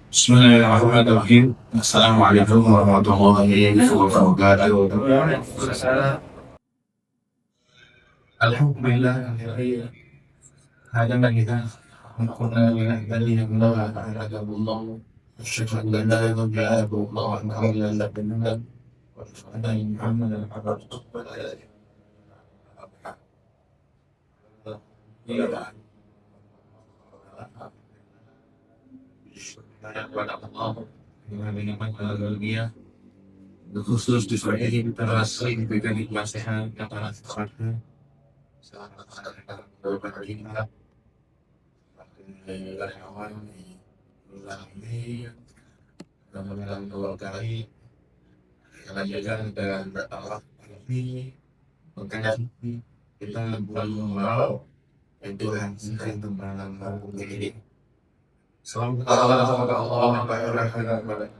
Bismillahirrahmanirrahim. Assalamualaikum warahmatullahi wabarakatuh. Alhamdulillah, hadana kita kunna nahdiya billahi ta'ala. Asyhadu an la ilaha illallah wa anna muhammadan rasulullah. Khusus di sore ini kita sering diberikan hikmah sehat kata keluarga, selamat beberapa kita dari awal bulan ini dalam dua kali kelahiran dan bertawaf ini makanya kita belum mau itu hasilkan tentang ini. Selamat Allah Akbar.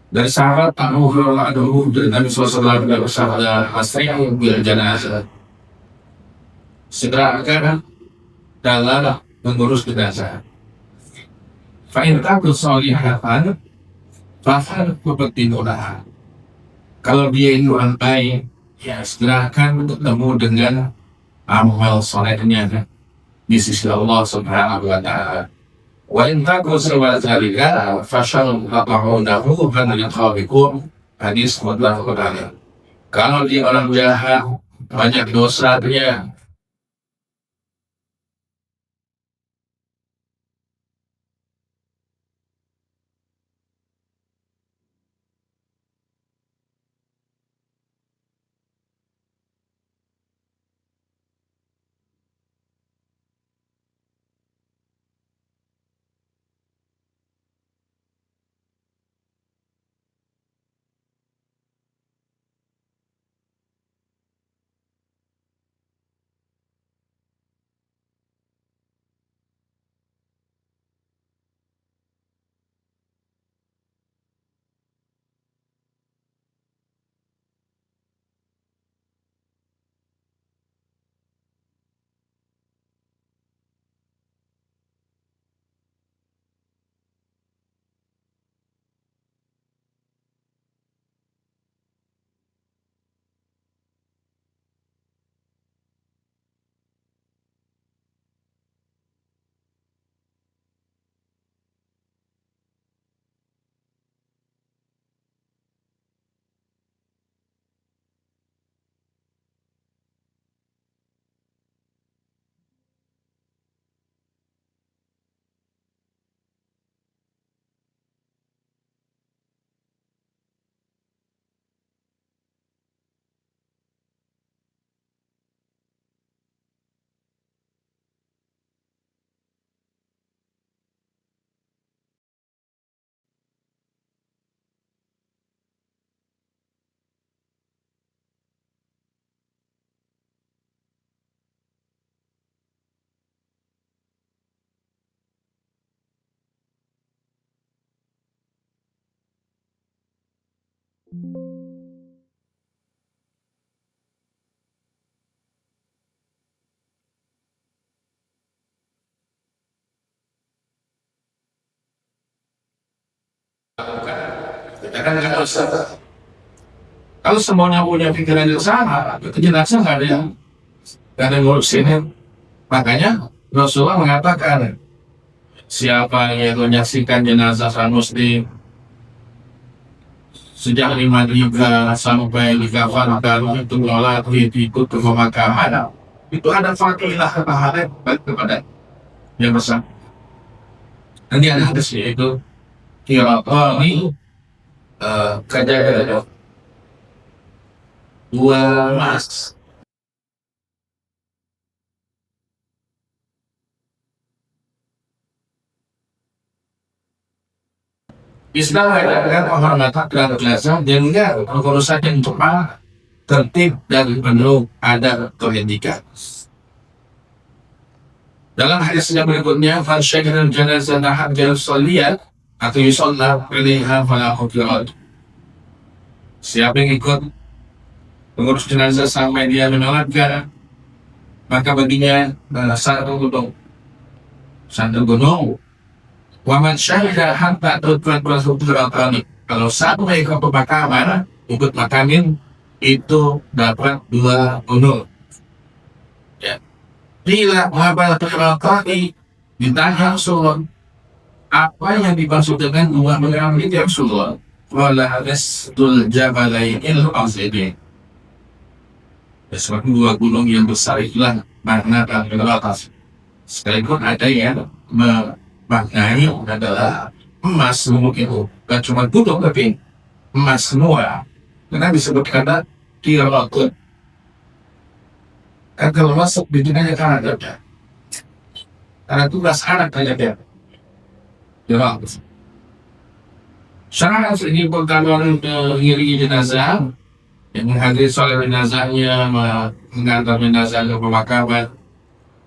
Dari sahabat Abu Hurairah dari Nabi SAW bersabda, "Asri'u bil janazah." Segerakan dalam mengurus jenazah. Fa in taku sholihatan fahal kubtinulah. Kalau dia itu orang baik, ya segerakan bertemu dengan amal solehnya di sisi Allah Subhanahu wa taala. Wa in taku sawazalika fashal qata'unahu fan yatawikum. Hadis mutlaqun alaih. Kalau dia orang jahat, banyak dosa dia, kita kan nggak usah. Kalau semuanya punya pikiran yang sama, itu jenazah nggak ada yang ngurusin. Makanya Rasulullah mengatakan, siapa yang menyaksikan jenazah muslim sejak 5 sampai dikafankan itu sholat ikut ke pemakaman, itu ada fakilah pahala kepada yang besar. Nanti ada hadis yaitu kiratani kajaga dua emas Islam adalah penghormatan dan jasa dengan urusan yang cepat, tertib dan penuh adab atau etika. Dalam hadis yang berikutnya, "Fasyakirul janazah hatta yusalliya atau yusalla alaiha fala khufran." Siapa yang ikut mengurus jenazah sampai dia menyolatkan, maka baginya satu gunung. Waman syahida hatta tutwan prasuturatan. Kalau sampai ke pemakaman, ikut makamin itu dapat 2 gunung. Ya. Bila wabal terlalu ditanya Rasulullah, apa yang dimaksud dengan 2 gunung itu Rasulullah? Wala restul jabalainil azimi. Sebab 2 gunung yang besar itulah makna dan atas. Sekalipun ada yang maknanya adalah emas itu, bukan cuma gunung tapi emas semua. Karena disebut kata kiamatun. Kan kalau masuk di dunia kan ada, karena tugas anak aja dia. Jawab. Syarat ini pertama mengiringi jenazah, yang menghadiri sholat jenazahnya, mengantar jenazah ke pemakaman,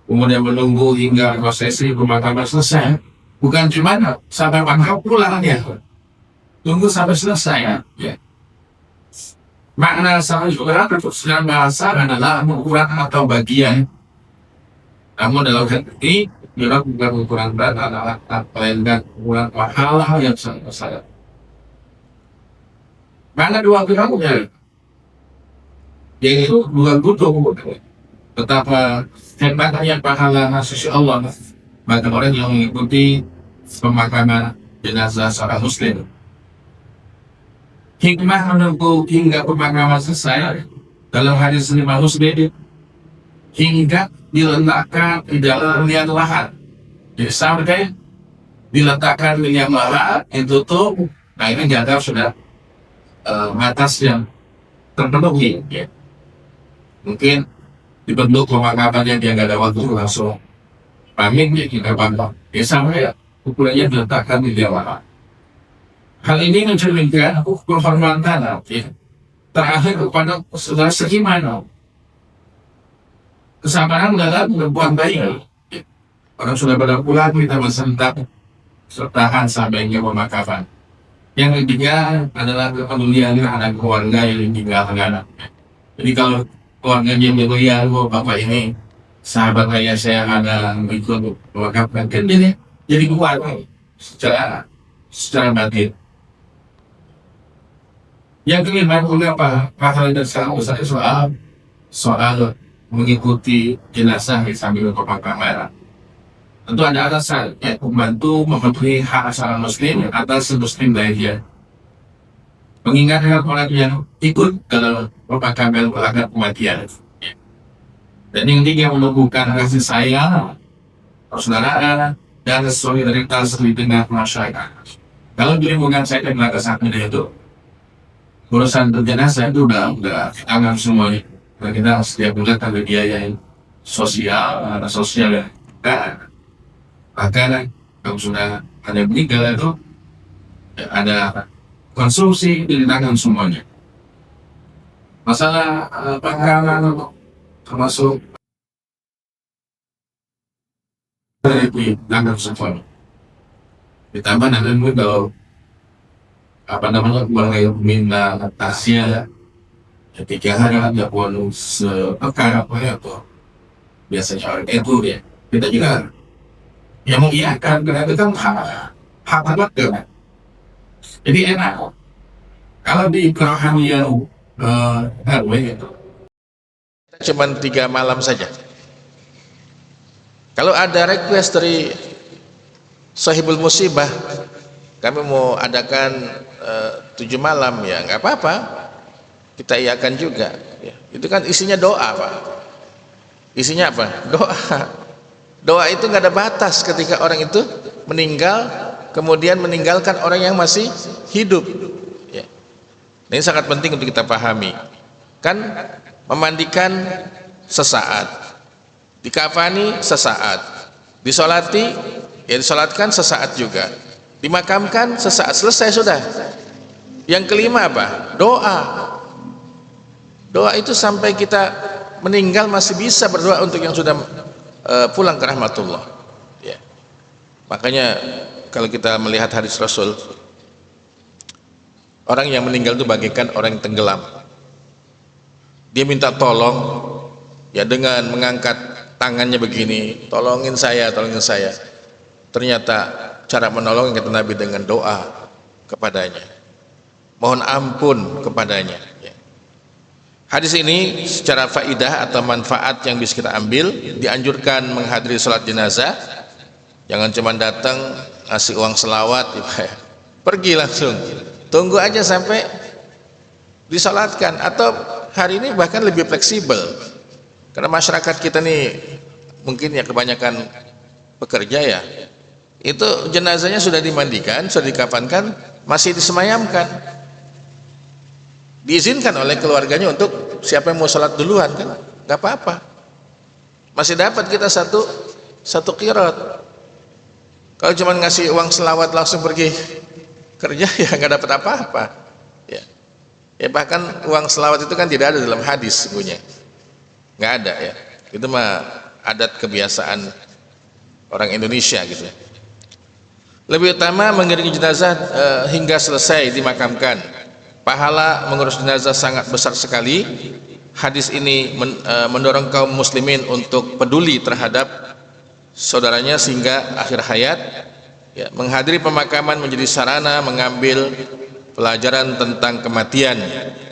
kemudian menunggu hingga prosesi pemakaman selesai. Bukan cuma sampai makam pulang ya, tunggu sampai selesai ya. Makna sampai juga dalam bahasa adalah ukuran atau bagian. Namun dalam hati dia bukan ukuran berat, adalah melainkan ukuran pahala yang sangat besar. Mana 2 gunungnya? Yaitu 2 gunung. Betapa hebatnya pahala sisi Allah bagi orang yang mengikuti pemakaman jenazah seorang muslim. Hikmah menunggu hingga pemakaman selesai dalam hadis Imam Muslim, hingga diletakkan di dalam liang lahat. Jadi sampai diletakkan di liang lahat itu tuh, nah ini dianggap sudah batas yang terpenuhi. Ya. Mungkin dibentuk pemakaman yang dia nggak ada waktu langsung pamit ya kita pantau. Ya sampai ukurannya diletakkan di liang lahat. Hal ini mencerminkan kehormatan terakhir kepada saudara seiman, kesabaran dalam berbuat baik. Orang sudah pada pulang kita bersentap sertahan sampainya pemakaman. Yang ketiga adalah kepedulian terhadap keluarga yang ditinggalkan. Jadi kalau keluarganya mulia, bapak ini sahabat saya ada ikut memakamkan, kan dia jadi kuat secara batin. Yang kelima apa? Pahala dan soal mengikuti jenazah sambil pemakaman. Tentu ada alasan, ya, membantu memenuhi hak asal muslim atas muslim lainnya. Mengingatkan orang yang ikut dalam pemakaman pelanggar kematian. Dan yang ketiga menumbuhkan kasih sayang, persaudaraan, dan solidaritas di tengah masyarakat. Kalau di lingkungan saya dan saat ini itu urusan jenazah itu udah anggap semuanya. Nah, kita setiap bulan ada biaya sosial ya. Bahkan kalau sudah ada meninggal itu ya, ada konsumsi di tangan semuanya. Masalah pengalaman termasuk dari tangan semuanya. Ditambah nanti kalau mulai minta tasnya ketika ada bonus sepekan atau biasanya orang itu ya kita juga yang mengiyakan karena itu kan hak keluarga. Jadi enak kalau di kerohanian RW itu cuma 3 malam saja. Kalau ada request dari Sahibul Musibah, kami mau adakan 7 malam, ya nggak apa-apa, kita iakan juga ya. Itu kan isinya doa Pak, isinya apa? Doa itu nggak ada batas. Ketika orang itu meninggal kemudian meninggalkan orang yang masih hidup ya. Ini sangat penting untuk kita pahami. Kan memandikan sesaat, dikafani sesaat, disolati ya disolatkan sesaat juga. dimakamkan sesaat selesai sudah. Yang kelima apa? Doa. Doa itu sampai kita meninggal masih bisa berdoa untuk yang sudah pulang ke rahmatullah, ya. Makanya kalau kita melihat hadis Rasul, orang yang meninggal itu bagaikan orang yang tenggelam. Dia minta tolong ya dengan mengangkat tangannya begini, tolongin saya, tolongin saya. Ternyata cara menolong kata Nabi dengan doa kepadanya, mohon ampun kepadanya, ya. Hadis ini secara faidah atau manfaat yang bisa kita ambil, dianjurkan menghadiri sholat jenazah. Jangan cuma datang ngasih uang selawat, ya. Pergi langsung, tunggu aja sampai disalatkan. Atau hari ini bahkan lebih fleksibel, karena masyarakat kita nih mungkin ya kebanyakan pekerja ya, itu jenazahnya sudah dimandikan, sudah dikafankan, masih disemayamkan, diizinkan oleh keluarganya untuk siapa yang mau sholat duluan, kan nggak apa-apa, masih dapat kita satu qirat. Kalau cuma ngasih uang selawat langsung pergi kerja ya nggak dapat apa-apa, ya. Ya bahkan uang selawat itu kan tidak ada dalam hadis, sungguhnya nggak ada, ya. Itu mah adat kebiasaan orang Indonesia gitu, ya. Lebih utama mengiringi jenazah hingga selesai dimakamkan. Pahala mengurus jenazah sangat besar sekali. Hadis ini mendorong kaum muslimin untuk peduli terhadap saudaranya sehingga akhir hayat, ya. Menghadiri pemakaman menjadi sarana mengambil pelajaran tentang kematian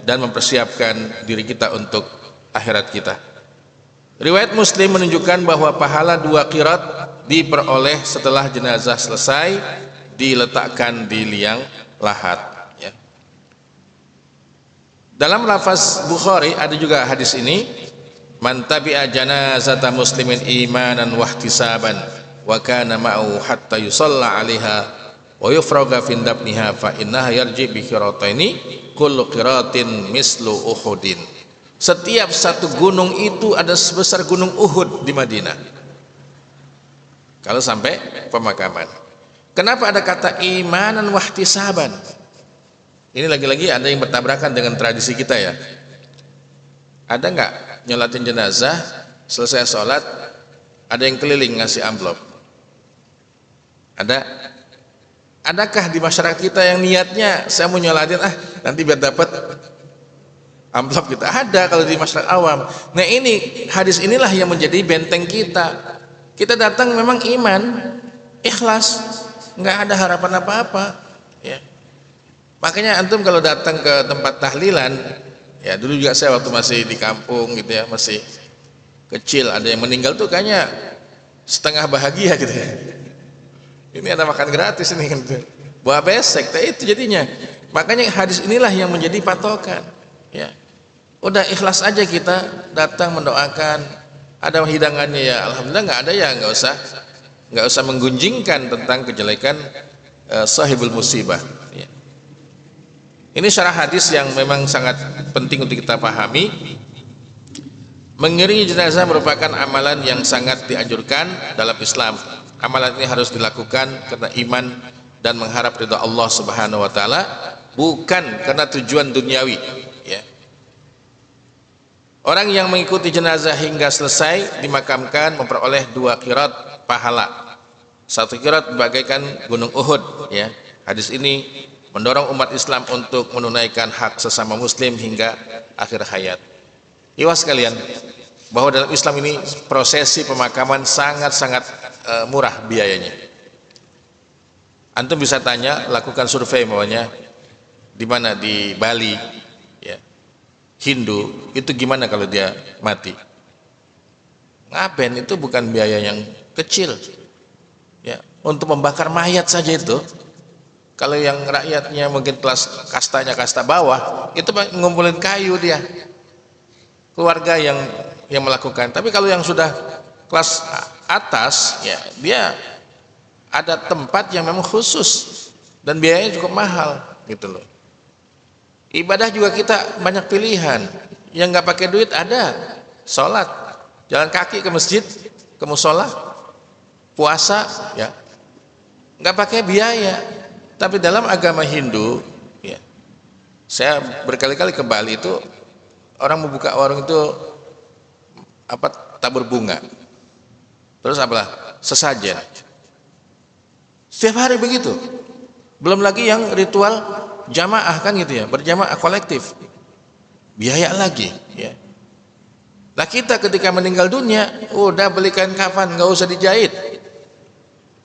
dan mempersiapkan diri kita untuk akhirat kita. Riwayat Muslim menunjukkan bahwa pahala 2 qirat diperoleh setelah jenazah selesai diletakkan di liang lahat. Dalam lafaz Bukhari ada juga hadis ini, man tabi'a janazata muslimin imanan wa ihtisaban wa kana ma'u hatta yusalla 'alaiha wa yufraga fi dafniha fa innaha yarji bi qirataini kullu qiratin mislu Uhudin. Setiap satu gunung itu ada sebesar gunung Uhud di Madinah kalau sampai pemakaman. Kenapa ada kata imanan wa ihtisaban? Ini lagi-lagi ada yang bertabrakan dengan tradisi kita, ya. Ada nggak nyolatin jenazah selesai sholat ada yang keliling ngasih amplop? Adakah di masyarakat kita yang niatnya saya mau nyolatin nanti biar dapat amplop kita? Ada kalau di masyarakat awam. Nah ini hadis inilah yang menjadi benteng kita. Kita datang memang iman, ikhlas, nggak ada harapan apa-apa, ya. Makanya antum kalau datang ke tempat tahlilan, ya dulu juga saya waktu masih di kampung gitu ya, masih kecil, ada yang meninggal tuh kayaknya setengah bahagia gitu ya. Ini ada makan gratis ini kan, buah besek, itu jadinya. Makanya hadis inilah yang menjadi patokan, ya. Udah ikhlas aja kita datang mendoakan, ada hidangannya ya alhamdulillah, nggak ada ya nggak usah menggunjingkan tentang kejelekan sahibul musibah, ya. Ini syarah hadis yang memang sangat penting untuk kita pahami. Mengiringi jenazah merupakan amalan yang sangat dianjurkan dalam Islam. Amalan ini harus dilakukan karena iman dan mengharap ridha Allah Subhanahu wa taala, bukan karena tujuan duniawi, ya. Orang yang mengikuti jenazah hingga selesai dimakamkan memperoleh 2 qirat pahala. 1 qirat bagaikan gunung Uhud, ya. Hadis ini mendorong umat Islam untuk menunaikan hak sesama muslim hingga akhir hayat. Iwas sekalian, bahwa dalam Islam ini prosesi pemakaman sangat-sangat murah biayanya. Antum bisa tanya, lakukan survei maunya di mana di Bali, ya, Hindu itu gimana kalau dia mati? Ngaben itu bukan biaya yang kecil, ya. Untuk membakar mayat saja itu, kalau yang rakyatnya mungkin kelas kastanya kasta bawah, itu ngumpulin kayu dia, keluarga yang melakukan. Tapi kalau yang sudah kelas atas, ya dia ada tempat yang memang khusus dan biayanya cukup mahal, gitu loh. Ibadah juga kita banyak pilihan. Yang nggak pakai duit ada, sholat, jalan kaki ke masjid, ke musola, puasa, ya, nggak pakai biaya. Tapi dalam agama Hindu, ya, saya berkali-kali ke Bali itu, orang membuka warung itu tabur bunga, terus sesajen, setiap hari begitu. Belum lagi yang ritual jamaah kan gitu ya, berjamaah kolektif, biaya lagi ya. Nah kita ketika meninggal dunia, udah beli kain kafan, nggak usah dijahit,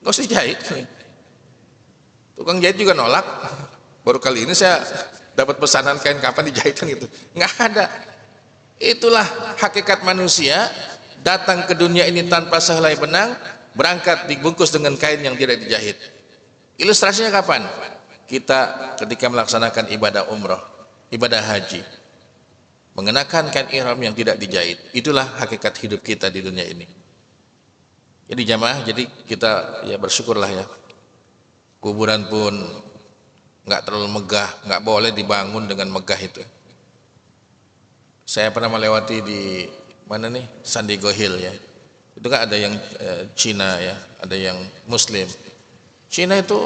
nggak usah dijahit. Tukang jahit juga nolak. Baru kali ini saya dapat pesanan kain kafan dijahitkan gitu, nggak ada. Itulah hakikat manusia, datang ke dunia ini tanpa sehelai benang, berangkat dibungkus dengan kain yang tidak dijahit. Ilustrasinya kapan? Kita ketika melaksanakan ibadah umroh, ibadah haji, mengenakan kain ihram yang tidak dijahit. Itulah hakikat hidup kita di dunia ini. Jadi jamaah, jadi kita ya bersyukurlah ya. Kuburan pun nggak terlalu megah, nggak boleh dibangun dengan megah itu. Saya pernah melewati di mana nih, San Diego Hill ya. Itu kan ada yang Cina ya, ada yang Muslim. Cina itu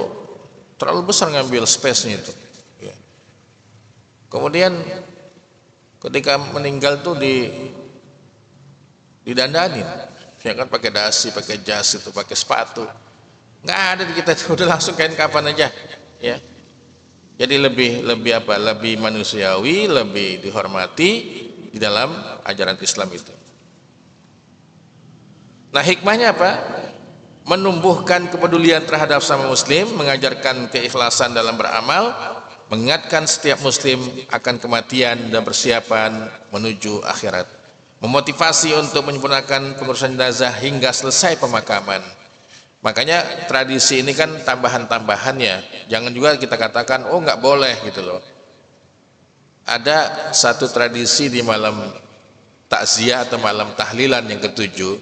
terlalu besar ngambil space-nya itu. Ya. Kemudian ketika meninggal tuh didandanin, ya kan pakai dasi, pakai jas itu, pakai sepatu. Nggak ada di kita tuh, udah langsung kain kafan aja, ya. Jadi lebih manusiawi, lebih dihormati di dalam ajaran Islam itu. Nah hikmahnya apa? Menumbuhkan kepedulian terhadap sama muslim, mengajarkan keikhlasan dalam beramal, mengingatkan setiap muslim akan kematian dan persiapan menuju akhirat, memotivasi untuk menyempurnakan pengurusan jenazah hingga selesai pemakaman. Makanya tradisi ini kan tambahan-tambahannya, jangan juga kita katakan oh nggak boleh gitu loh. Ada satu tradisi di malam takziah atau malam tahlilan yang ketujuh,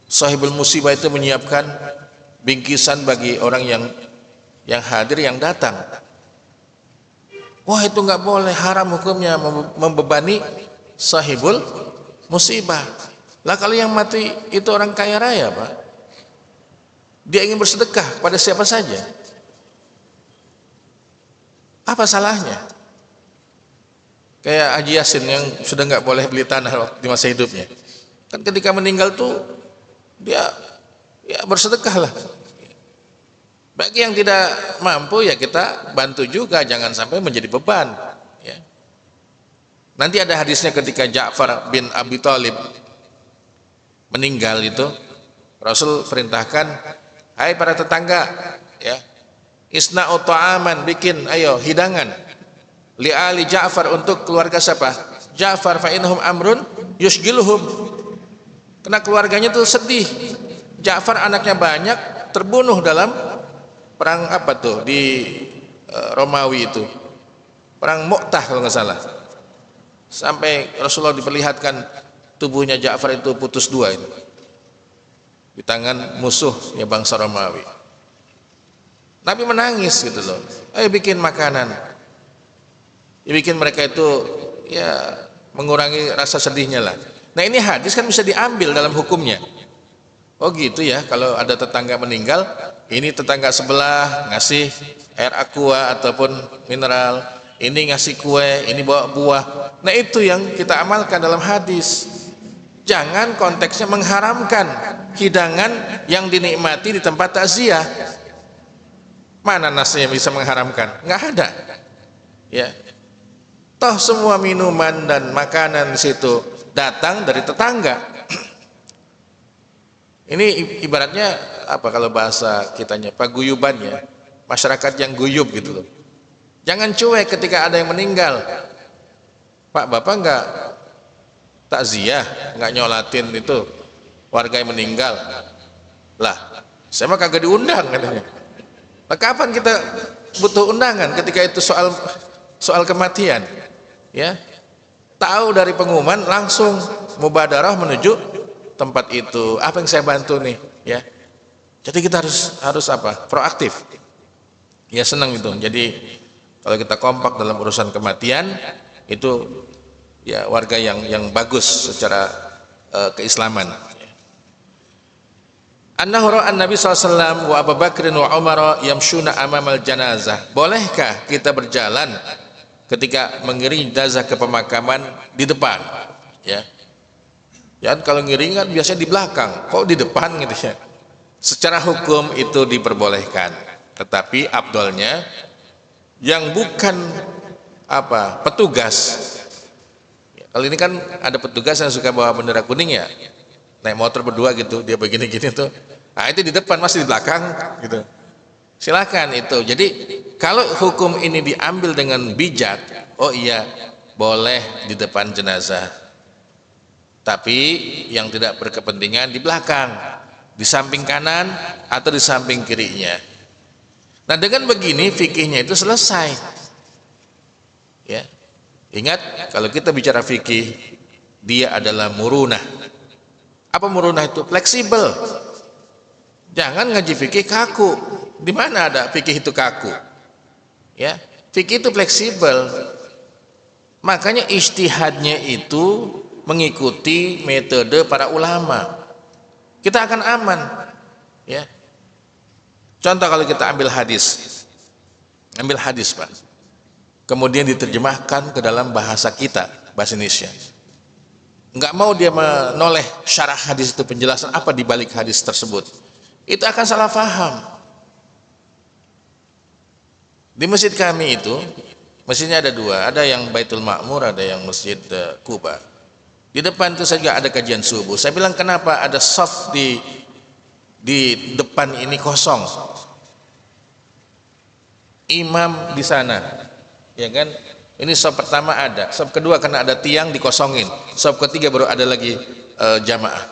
Sahibul Musibah itu menyiapkan bingkisan bagi orang yang hadir, yang datang. Wah itu nggak boleh, haram hukumnya, membebani Sahibul Musibah. Lah kalau yang mati itu orang kaya raya Pak, dia ingin bersedekah pada siapa saja, apa salahnya? Kayak Haji Yasin yang sudah nggak boleh beli tanah di masa hidupnya, kan ketika meninggal tuh dia ya bersedekah lah. Bagi yang tidak mampu ya kita bantu juga, jangan sampai menjadi beban ya. Nanti ada hadisnya ketika Ja'far bin Abi Thalib meninggal itu, Rasul perintahkan, hai para tetangga ya, isna'u ta'aman, bikin ayo hidangan li ali Ja'far, untuk keluarga siapa? Ja'far, fa innahum amrun yushgiluhum, karena keluarganya tuh sedih. Ja'far anaknya banyak, terbunuh dalam perang apa tuh di Romawi itu, perang Mu'tah kalau nggak salah, sampai Rasulullah diperlihatkan tubuhnya Ja'far itu putus dua itu di tangan musuhnya bangsa Romawi. Nabi menangis gitu loh, ayo bikin makanan, ya, bikin mereka itu ya mengurangi rasa sedihnya lah. Nah ini hadis kan bisa diambil dalam hukumnya. Oh gitu ya, kalau ada tetangga meninggal, ini tetangga sebelah ngasih air aqua ataupun mineral, ini ngasih kue, ini bawa buah. Nah itu yang kita amalkan dalam hadis. Jangan konteksnya mengharamkan hidangan yang dinikmati di tempat takziah. Mana nasnya yang bisa mengharamkan? Nggak ada ya. Toh semua minuman dan makanan di situ datang dari tetangga. Ini ibaratnya apa kalau bahasa kitanya, paguyubannya, masyarakat yang guyub gitu loh. Jangan cuek ketika ada yang meninggal. Pak bapak nggak takziah, nggak nyolatin itu warga yang meninggal. Lah saya mah kagak diundang katanya. Nah, kapan kita butuh undangan ketika itu soal kematian ya? Tahu dari pengumuman langsung mubadarah menuju tempat itu, apa yang saya bantu nih ya. Jadi kita harus apa, proaktif ya. Senang itu. Jadi kalau kita kompak dalam urusan kematian itu ya warga yang bagus secara keislaman. Annahu ra'a an-nabi SAW wa Abu Bakr wa Umar yamshuna amamal janazah. Bolehkah kita berjalan ketika mengiring jenazah ke pemakaman di depan? Ya. Ya, kalau ngiring kan biasanya di belakang, kok di depan gitu ya. Secara hukum itu diperbolehkan, tetapi abdolnya yang bukan petugas. Ya, kalau ini kan ada petugas yang suka bawa bendera kuning ya, naik motor berdua gitu, dia begini-gini tuh. Nah, itu di depan, masih di belakang gitu. Silakan itu. Jadi kalau hukum ini diambil dengan bijak, oh iya, boleh di depan jenazah. Tapi yang tidak berkepentingan di belakang, di samping kanan atau di samping kirinya. Nah, dengan begini fikihnya itu selesai. Ya. Ingat, kalau kita bicara fikih, dia adalah murunah. Apa murunah itu? Fleksibel. Jangan ngaji fikih kaku. Di mana ada fikih itu kaku? Ya, fikih itu fleksibel. Makanya ijtihadnya itu mengikuti metode para ulama. Kita akan aman. Ya. Contoh kalau kita ambil hadis. Ambil hadis, Pak. Kemudian diterjemahkan ke dalam bahasa kita, bahasa Indonesia. Nggak mau dia menoleh syarah hadis itu, penjelasan apa di balik hadis tersebut, itu akan salah paham. Di masjid kami itu, masjidnya ada dua, ada yang Baitul Ma'mur, ada yang Masjid Kuba. Di depan itu saja ada kajian subuh. Saya bilang, kenapa ada shaf di depan ini kosong? Imam di sana, ya kan? Ini shaf pertama ada, shaf kedua karena ada tiang dikosongin, shaf ketiga baru ada lagi jamaah.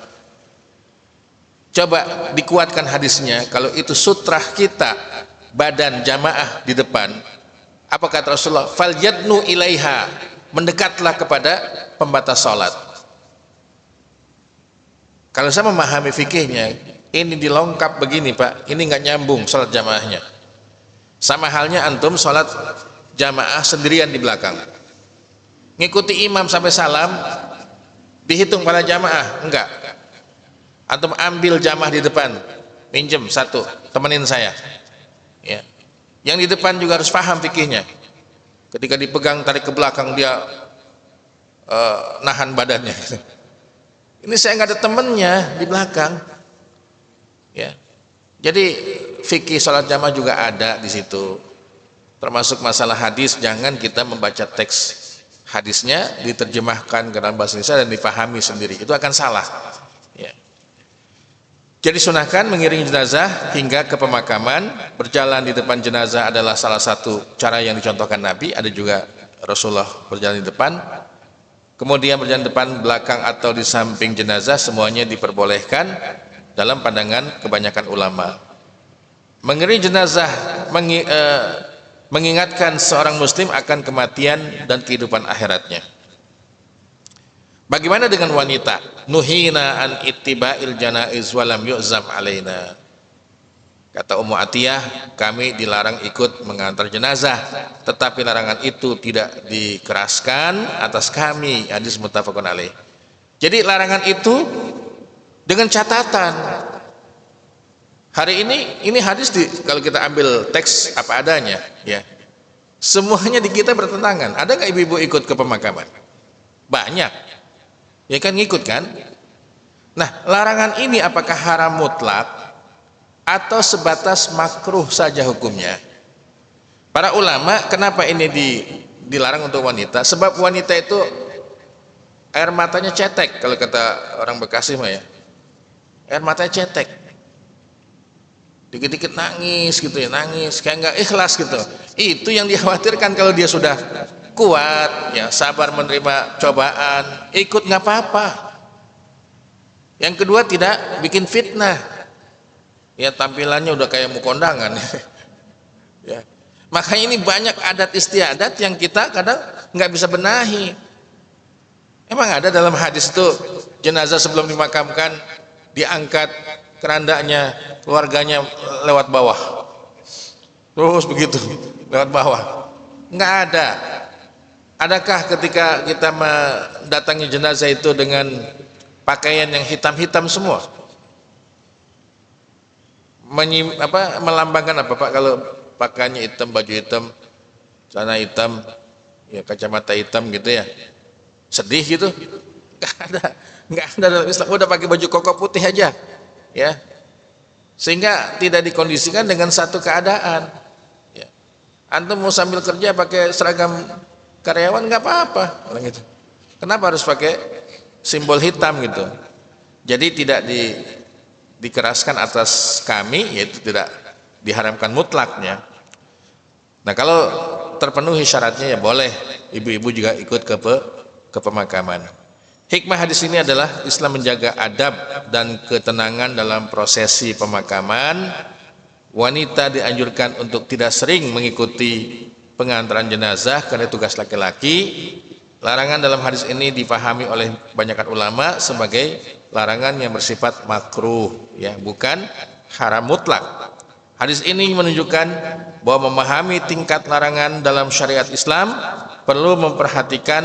Coba dikuatkan hadisnya, kalau itu sutrah kita, badan jamaah di depan, apa kata Rasulullah? Falyadnu ilaiha, mendekatlah kepada pembatas sholat. Kalau saya memahami fikihnya, ini dilengkap begini Pak, ini nggak nyambung sholat jamaahnya. Sama halnya antum sholat jamaah sendirian di belakang, ngikuti imam sampai salam, dihitung pada jamaah? Enggak. Antum ambil jamaah di depan, pinjem satu, temenin saya. Ya. Yang di depan juga harus paham fikihnya. Ketika dipegang tarik ke belakang, dia nahan badannya. Ini saya nggak ada temennya di belakang. Ya. Jadi fikih sholat jamaah juga ada di situ. Termasuk masalah hadis, jangan kita membaca teks hadisnya diterjemahkan ke dalam bahasa Indonesia dan dipahami sendiri, itu akan salah. Ya. Jadi sunahkan mengiring jenazah hingga ke pemakaman. Berjalan di depan jenazah adalah salah satu cara yang dicontohkan Nabi. Ada juga Rasulullah berjalan di depan. Kemudian berjalan depan, belakang atau di samping jenazah, semuanya diperbolehkan dalam pandangan kebanyakan ulama. Mengiring jenazah mengingatkan seorang muslim akan kematian dan kehidupan akhiratnya. Bagaimana dengan wanita? Nuhina an ittiba'il janaiz wa lam yu'zam alaina. Kata Ummu Atiyah, kami dilarang ikut mengantar jenazah, tetapi larangan itu tidak dikeraskan atas kami. Hadis muttafaqun alaih. Jadi larangan itu dengan catatan. Hari ini hadis kalau kita ambil teks apa adanya, ya. Semuanya di kita bertentangan. Ada nggak ibu-ibu ikut ke pemakaman? Banyak. Ya kan, ngikut kan? Nah, larangan ini apakah haram mutlak atau sebatas makruh saja hukumnya? Para ulama, kenapa ini dilarang untuk wanita? Sebab wanita itu air matanya cetek, kalau kata orang Bekasi mah ya. Air matanya cetek. Dikit-dikit nangis gitu ya, nangis kayak nggak ikhlas gitu. Itu yang dikhawatirkan. Kalau dia sudah kuat ya, sabar menerima cobaan, ikut nggak apa-apa. Yang kedua, tidak bikin fitnah ya, tampilannya udah kayak mau kondangan ya. Makanya ini banyak adat istiadat yang kita kadang nggak bisa benahi. Emang ada dalam hadis itu jenazah sebelum dimakamkan diangkat kerandanya, keluarganya lewat bawah, terus begitu lewat bawah? Nggak ada. Adakah ketika kita mendatangi jenazah itu dengan pakaian yang hitam-hitam semua? melambangkan apa Pak kalau pakaiannya hitam, baju hitam, celana hitam, ya kacamata hitam gitu ya? Sedih gitu? Nggak ada, nggak ada dalam Islam. Udah pakai baju koko putih aja, ya. Sehingga tidak dikondisikan dengan satu keadaan. Ya. Antum mau sambil kerja pakai seragam karyawan nggak apa-apa, orang gitu. Kenapa harus pakai simbol hitam gitu? Jadi tidak dikeraskan atas kami, yaitu tidak diharamkan mutlaknya. Nah kalau terpenuhi syaratnya ya boleh ibu-ibu juga ikut ke pemakaman. Hikmah hadis ini adalah Islam menjaga adab dan ketenangan dalam prosesi pemakaman. Wanita dianjurkan untuk tidak sering mengikuti pengantaran jenazah karena tugas laki-laki. Larangan dalam hadis ini dipahami oleh kebanyakan ulama sebagai larangan yang bersifat makruh, ya, bukan haram mutlak. Hadis ini menunjukkan bahwa memahami tingkat larangan dalam syariat Islam perlu memperhatikan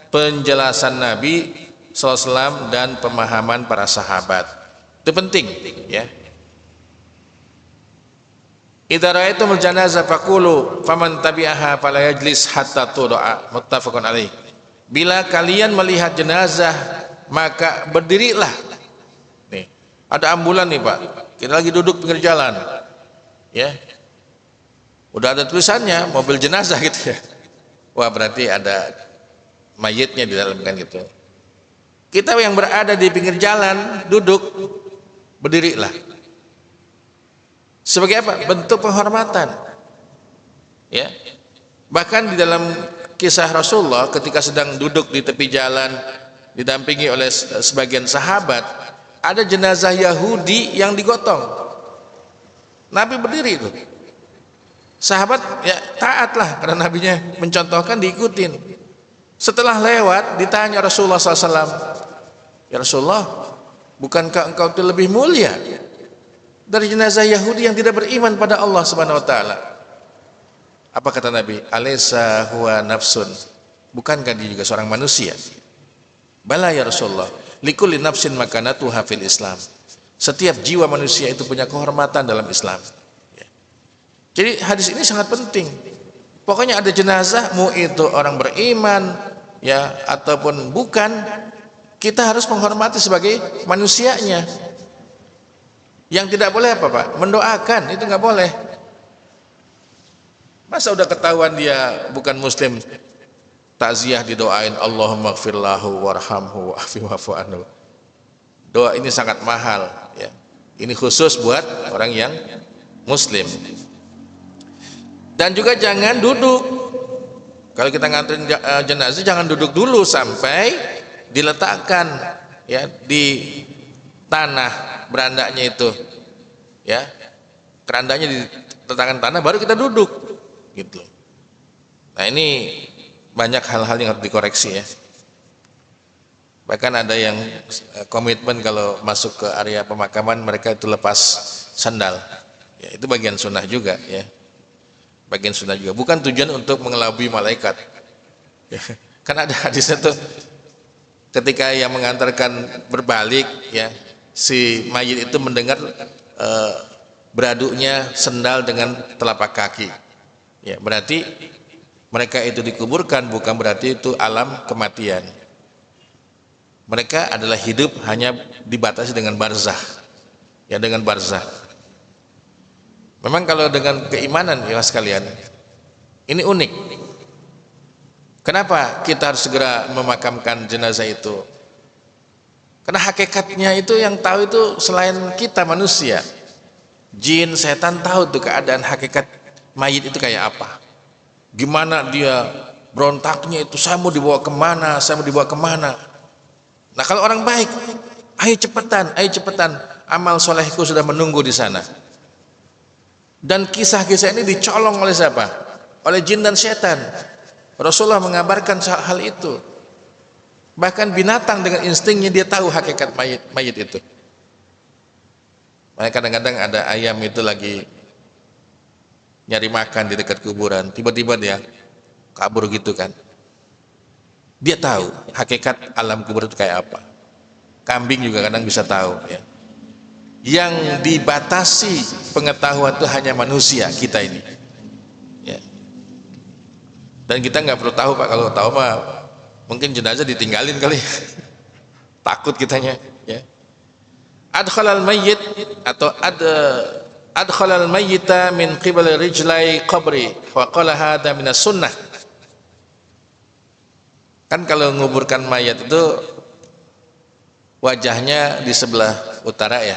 penjelasan Nabi SAW dan pemahaman para sahabat. Itu penting, ya. Idza ra'aitumul janazah faqulu faman tabi'aha fala yajlis hatta tud'a, muttafaqun alaih. Bila kalian melihat jenazah maka berdirilah. Nih, ada ambulan nih Pak, kita lagi duduk pinggir jalan, ya, udah ada tulisannya mobil jenazah gitu ya. Wah berarti ada mayitnya di dalam kan gitu. Kita yang berada di pinggir jalan duduk, berdirilah. Sebagai apa? Bentuk penghormatan, ya. Bahkan di dalam kisah Rasulullah ketika sedang duduk di tepi jalan didampingi oleh sebagian sahabat, ada jenazah Yahudi yang digotong. Nabi berdiri itu. Sahabat ya taatlah karena nabinya mencontohkan, diikutin. Setelah lewat ditanya Rasulullah SAW, ya Rasulullah, bukankah engkau itu lebih mulia dari jenazah Yahudi yang tidak beriman pada Allah Subhanahu Wa Taala? Apa kata Nabi? Alaysa huwa nafsun, bukankah dia juga seorang manusia? Bala ya Rasulullah, likulli nafsin makanatuha fil Islam. Setiap jiwa manusia itu punya kehormatan dalam Islam, ya. Jadi hadis ini sangat penting. Pokoknya ada jenazah, mau itu orang beriman, ya, ataupun bukan, kita harus menghormati sebagai manusianya. Yang tidak boleh apa Pak? Mendoakan, itu nggak boleh. Masa udah ketahuan dia bukan muslim, takziah didoain Allahumma gfirlahu warhamhu wa'afu anhu. Doa ini sangat mahal, ya. Ini khusus buat orang yang muslim. Dan juga jangan duduk. Kalau kita nganterin jenazah jangan duduk dulu sampai diletakkan, ya, di tanah berandanya itu, ya. Kerandanya diletakkan tanah baru kita duduk gitu. Nah ini banyak hal-hal yang harus dikoreksi, ya. Bahkan ada yang komitmen kalau masuk ke area pemakaman mereka itu lepas sandal, ya, itu bagian sunnah juga, ya, bagian sunnah juga, bukan tujuan untuk mengelabui malaikat, ya. Kan ada hadisnya tuh ketika yang mengantarkan berbalik, ya, si mayit itu mendengar beraduknya sendal dengan telapak kaki. Ya, berarti mereka itu dikuburkan bukan berarti itu alam kematian. Mereka adalah hidup hanya dibatasi dengan barzah, ya, dengan barzah. Memang kalau dengan keimanan, ya sekalian, ini unik. Kenapa kita harus segera memakamkan jenazah itu? Karena hakikatnya itu yang tahu itu selain kita manusia. Jin, setan tahu tuh keadaan hakikat mayit itu kayak apa, gimana dia berontaknya itu, saya mau dibawa kemana, saya mau dibawa kemana. Nah kalau orang baik, ayo cepetan, amal solehku sudah menunggu di sana. Dan kisah-kisah ini dicolong oleh siapa? Oleh jin dan setan. Rasulullah mengabarkan hal itu. Bahkan binatang dengan instingnya dia tahu hakikat mayit itu. Makanya kadang-kadang ada ayam itu lagi nyari makan di dekat kuburan, tiba-tiba dia kabur gitu kan. Dia tahu hakikat alam kubur itu kayak apa. Kambing juga kadang bisa tahu, ya. yang dibatasi pengetahuan itu hanya manusia kita ini, ya. Dan kita nggak perlu tahu Pak, kalau tahu mah mungkin jenazah ditinggalin kali. Takut kitanya, ya. Adkhalal mayyit atau adkhalal mayyita min qibal rijlai qabri wa qala hadha minas sunnah. Kan kalau menguburkan mayat itu wajahnya di sebelah utara ya,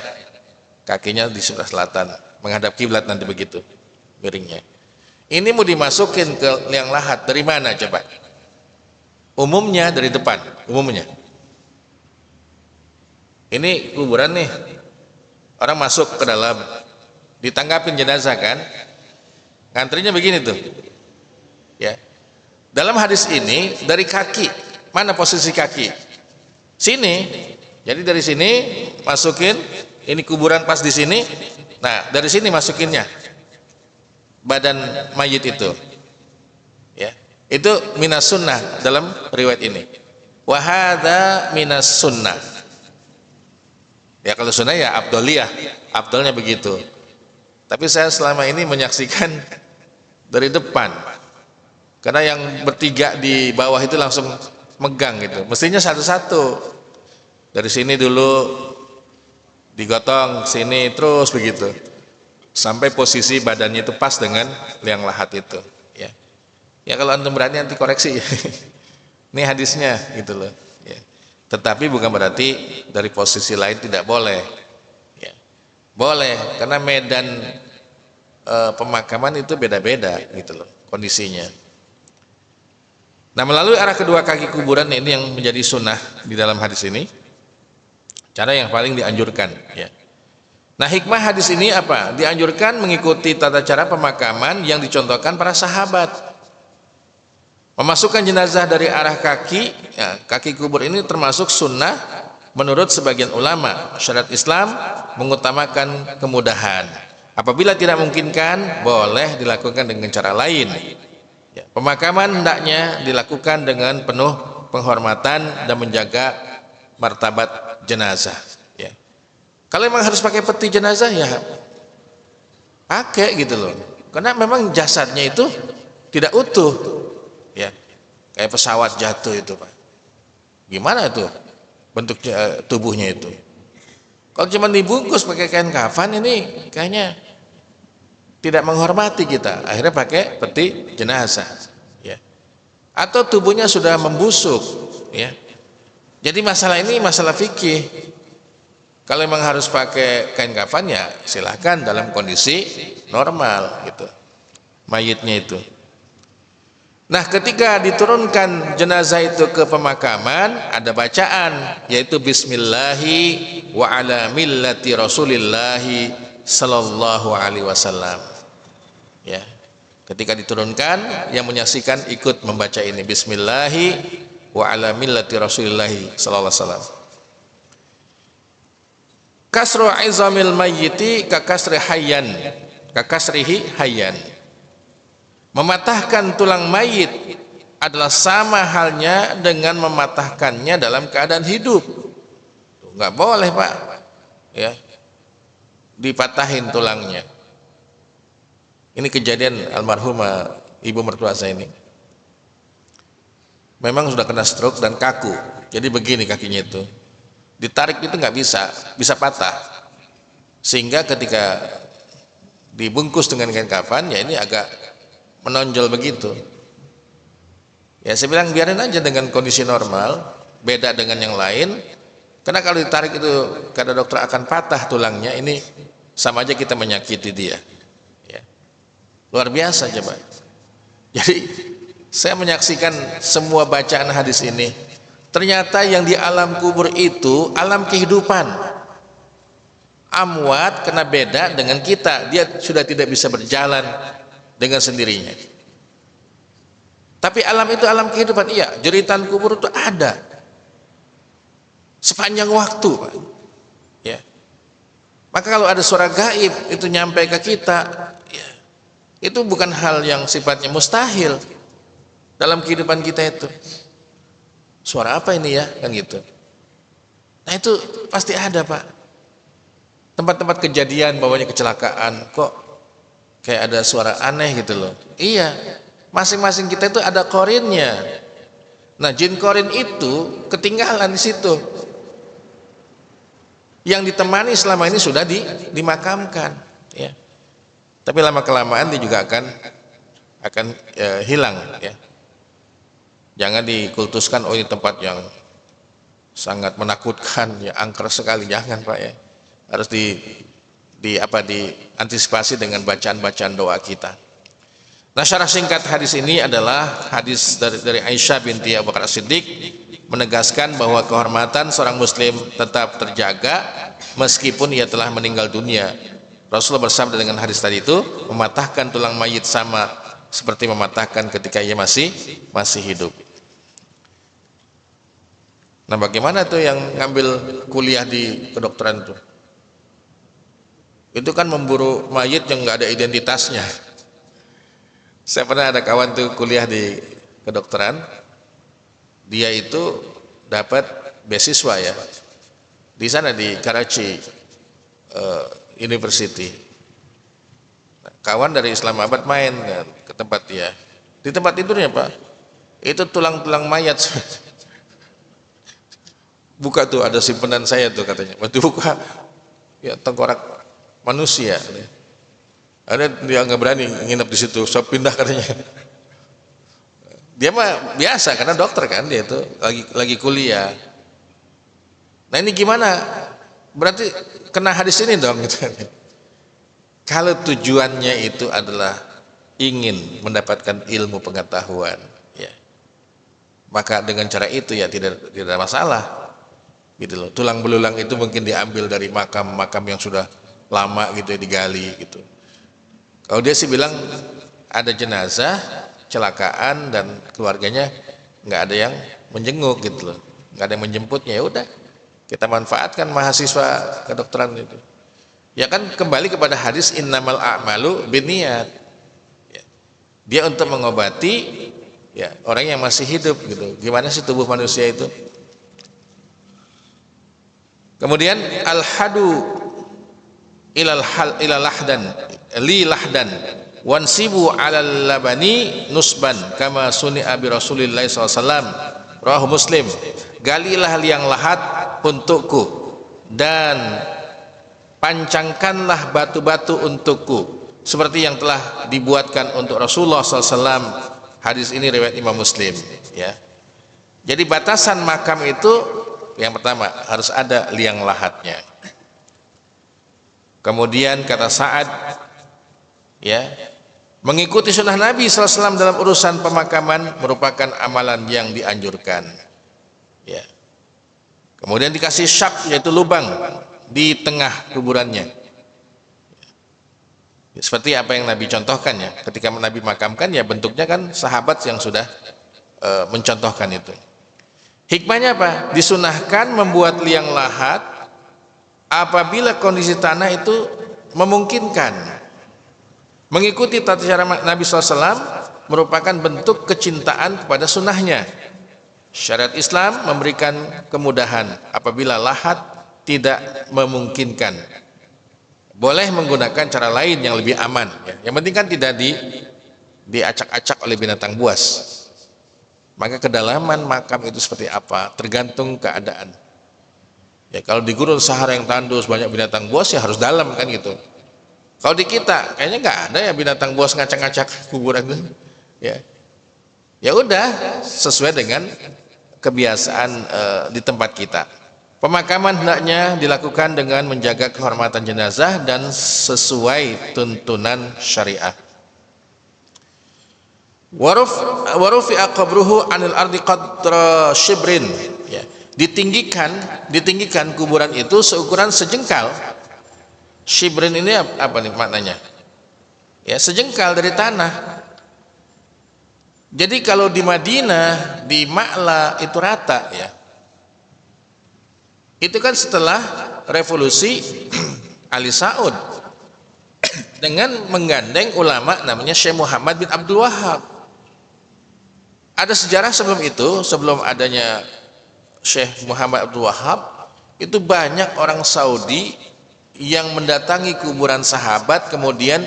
kakinya di sebelah selatan, menghadap kiblat nanti begitu miringnya. Ini mau dimasukin ke liang lahat dari mana coba? Umumnya dari depan, umumnya. Ini kuburan nih, orang masuk ke dalam, ditanggapin jenazah kan, ngantrinya begini tuh, ya. Dalam hadis ini dari kaki, mana posisi kaki? Sini. Jadi dari sini masukin, ini kuburan pas di sini. Nah, dari sini masukinnya badan mayit itu. Ya. Itu minas sunnah dalam riwayat ini. Wa hadza minas sunnah. Ya kalau sunnah ya afdoliyah, afdolnya begitu. Tapi saya selama ini menyaksikan dari depan. Karena yang bertiga di bawah itu langsung megang gitu. Mestinya satu-satu. Dari sini dulu digotong, sini terus begitu. Sampai posisi badannya itu pas dengan liang lahat itu, ya. Ya kalau antum berani nanti koreksi. Ini hadisnya gitu loh, ya. Tetapi bukan berarti dari posisi lain tidak boleh. Ya. Boleh, karena medan pemakaman itu beda-beda gitu loh kondisinya. Nah, melalui arah kedua kaki kuburan ini yang menjadi sunnah di dalam hadis ini, cara yang paling dianjurkan, ya. Nah, hikmah hadis ini apa? Dianjurkan mengikuti tata cara pemakaman yang dicontohkan para sahabat. Memasukkan jenazah dari arah kaki, ya, kaki kubur ini termasuk sunnah menurut sebagian ulama. Syariat Islam mengutamakan kemudahan. Apabila tidak memungkinkan, boleh dilakukan dengan cara lain. Ya, pemakaman hendaknya dilakukan dengan penuh penghormatan dan menjaga martabat jenazah. Ya. Kalau memang harus pakai peti jenazah ya pakai gitu loh. Karena memang jasadnya itu tidak utuh. Ya. Kayak pesawat jatuh itu, Pak. Gimana itu bentuk tubuhnya itu? Kalau cuma dibungkus pakai kain kafan ini kayaknya tidak menghormati kita, akhirnya pakai peti jenazah, ya. Atau tubuhnya sudah membusuk, ya. Jadi masalah ini masalah fikih. Kalau memang harus pakai kain kafan ya silahkan dalam kondisi normal gitu, mayitnya itu. Nah, ketika diturunkan jenazah itu ke pemakaman ada bacaan yaitu Bismillahi wa ala millati Rasulillahi sallallahu alaihi wasallam. Ya, ketika diturunkan yang menyaksikan ikut membaca ini Bismillahi wa ala millati Rasulillahi sallallahu alaihi wasallam. Kasru izamil mayyiti kakasrihi hayyan. Mematahkan tulang mayit adalah sama halnya dengan mematahkannya dalam keadaan hidup. Nggak boleh, Pak, ya, dipatahin tulangnya. Ini kejadian almarhumah ibu mertua saya ini. Memang sudah kena stroke dan kaku. Jadi begini kakinya itu. Ditarik itu nggak bisa patah. Sehingga ketika dibungkus dengan kain kafan ya ini agak menonjol begitu. Ya saya bilang biarin aja dengan kondisi normal, beda dengan yang lain. Karena kalau ditarik itu kata dokter akan patah tulangnya, ini sama aja kita menyakiti dia. Luar biasa coba. Jadi saya menyaksikan semua bacaan hadis ini. Ternyata yang di alam kubur itu alam kehidupan. Amwat kena beda dengan kita. Dia sudah tidak bisa berjalan dengan sendirinya. Tapi alam itu alam kehidupan. Iya, jeritan kubur itu ada sepanjang waktu, Pak. Ya. Maka kalau ada suara gaib itu nyampe ke kita, ya, itu bukan hal yang sifatnya mustahil dalam kehidupan kita itu. Suara apa ini ya, kan gitu. Nah itu pasti ada, Pak. tempat-tempat kejadian, bawahnya kecelakaan, kok kayak ada suara aneh gitu loh. Iya, masing-masing kita itu ada korinnya. Nah, jin korin itu ketinggalan di situ. Yang ditemani selama ini sudah dimakamkan, ya. Tapi lama kelamaan dia juga akan hilang, ya. Jangan dikultuskan, oh ini tempat yang sangat menakutkan, ya, angker sekali, jangan Pak, ya. Harus diantisipasi dengan bacaan-bacaan doa kita. Nah, syarah singkat hadis ini adalah hadis dari Aisyah binti Abu Bakar As-Siddiq, menegaskan bahwa kehormatan seorang muslim tetap terjaga meskipun ia telah meninggal dunia. Rasulullah bersabda dengan hadis tadi itu, mematahkan tulang mayit sama seperti mematahkan ketika ia masih hidup. Nah, bagaimana tuh yang ngambil kuliah di kedokteran tuh? Itu kan memburu mayit yang nggak ada identitasnya. Saya pernah ada kawan tuh kuliah di kedokteran, dia itu dapat beasiswa, ya, di sana di Karachi University. Nah, kawan dari Islamabad main ke tempat dia, di tempat tidurnya Pak, itu tulang-tulang mayat. Buka tuh, ada simpanan saya tuh katanya, waktu buka, ya, tengkorak manusia. Ada dia nggak berani nginep di situ, so pindah katanya. Dia mah biasa karena dokter kan, dia itu lagi kuliah. Nah, ini gimana? Berarti kena hadis ini dong gitu. Kalau tujuannya itu adalah ingin mendapatkan ilmu pengetahuan, ya, maka dengan cara itu ya tidak ada masalah, gitu loh. Tulang belulang itu mungkin diambil dari makam-makam yang sudah lama gitu ya, digali gitu. Kalau dia sih bilang ada jenazah kecelakaan dan keluarganya nggak ada yang menjenguk gitu loh, nggak ada yang menjemputnya, ya udah kita manfaatkan mahasiswa kedokteran itu, ya kan, kembali kepada hadis innamal a'malu binniyat, ya. Dia untuk mengobati, ya, orang yang masih hidup gitu. Gimana sih tubuh manusia itu? Kemudian al-hadu ilalahdan li lahdan wansibu alal labani nusban kama suni'a bi Rasulillah SAW, rawahu Muslim. Galilah liang lahat untukku dan pancangkanlah batu-batu untukku seperti yang telah dibuatkan untuk Rasulullah SAW. Hadis ini riwayat Imam Muslim, ya. Jadi batasan makam itu yang pertama harus ada liang lahatnya. Kemudian kata Sa'ad, ya, mengikuti sunnah Nabi SAW dalam urusan pemakaman merupakan amalan yang dianjurkan, ya. Kemudian dikasih syak, yaitu lubang di tengah kuburannya, ya, seperti apa yang Nabi contohkan, ya. Ketika Nabi makamkan, ya, bentuknya kan sahabat yang sudah mencontohkan itu. Hikmahnya apa? Disunahkan membuat liang lahat apabila kondisi tanah itu memungkinkan. Mengikuti tata cara Nabi SAW merupakan bentuk kecintaan kepada sunnahnya. Syariat Islam memberikan kemudahan apabila lahat tidak memungkinkan. Boleh menggunakan cara lain yang lebih aman, ya. Yang penting kan tidak diacak-acak oleh binatang buas. Maka kedalaman makam itu seperti apa tergantung keadaan. Ya, kalau di gurun Sahara yang tandus banyak binatang buas, ya harus dalam kan gitu. Kalau di kita kayaknya nggak ada ya binatang buas ngacak-ngacak kuburan itu, ya. Ya udah sesuai dengan kebiasaan di tempat kita. Pemakaman hendaknya dilakukan dengan menjaga kehormatan jenazah dan sesuai tuntunan syariah. Warufi'a qabruhu anil ardi qadra shibrin, ya. Ditinggikan kuburan itu seukuran sejengkal. Shibrin ini apa nih maknanya? Ya, sejengkal dari tanah. Jadi kalau di Madinah, di Ma'la itu rata, ya. Itu kan setelah revolusi Ali Saud dengan menggandeng ulama namanya Syekh Muhammad bin Abdul Wahab. Ada sejarah sebelum itu, sebelum adanya Syekh Muhammad Abdul Wahab, itu banyak orang Saudi yang mendatangi kuburan sahabat kemudian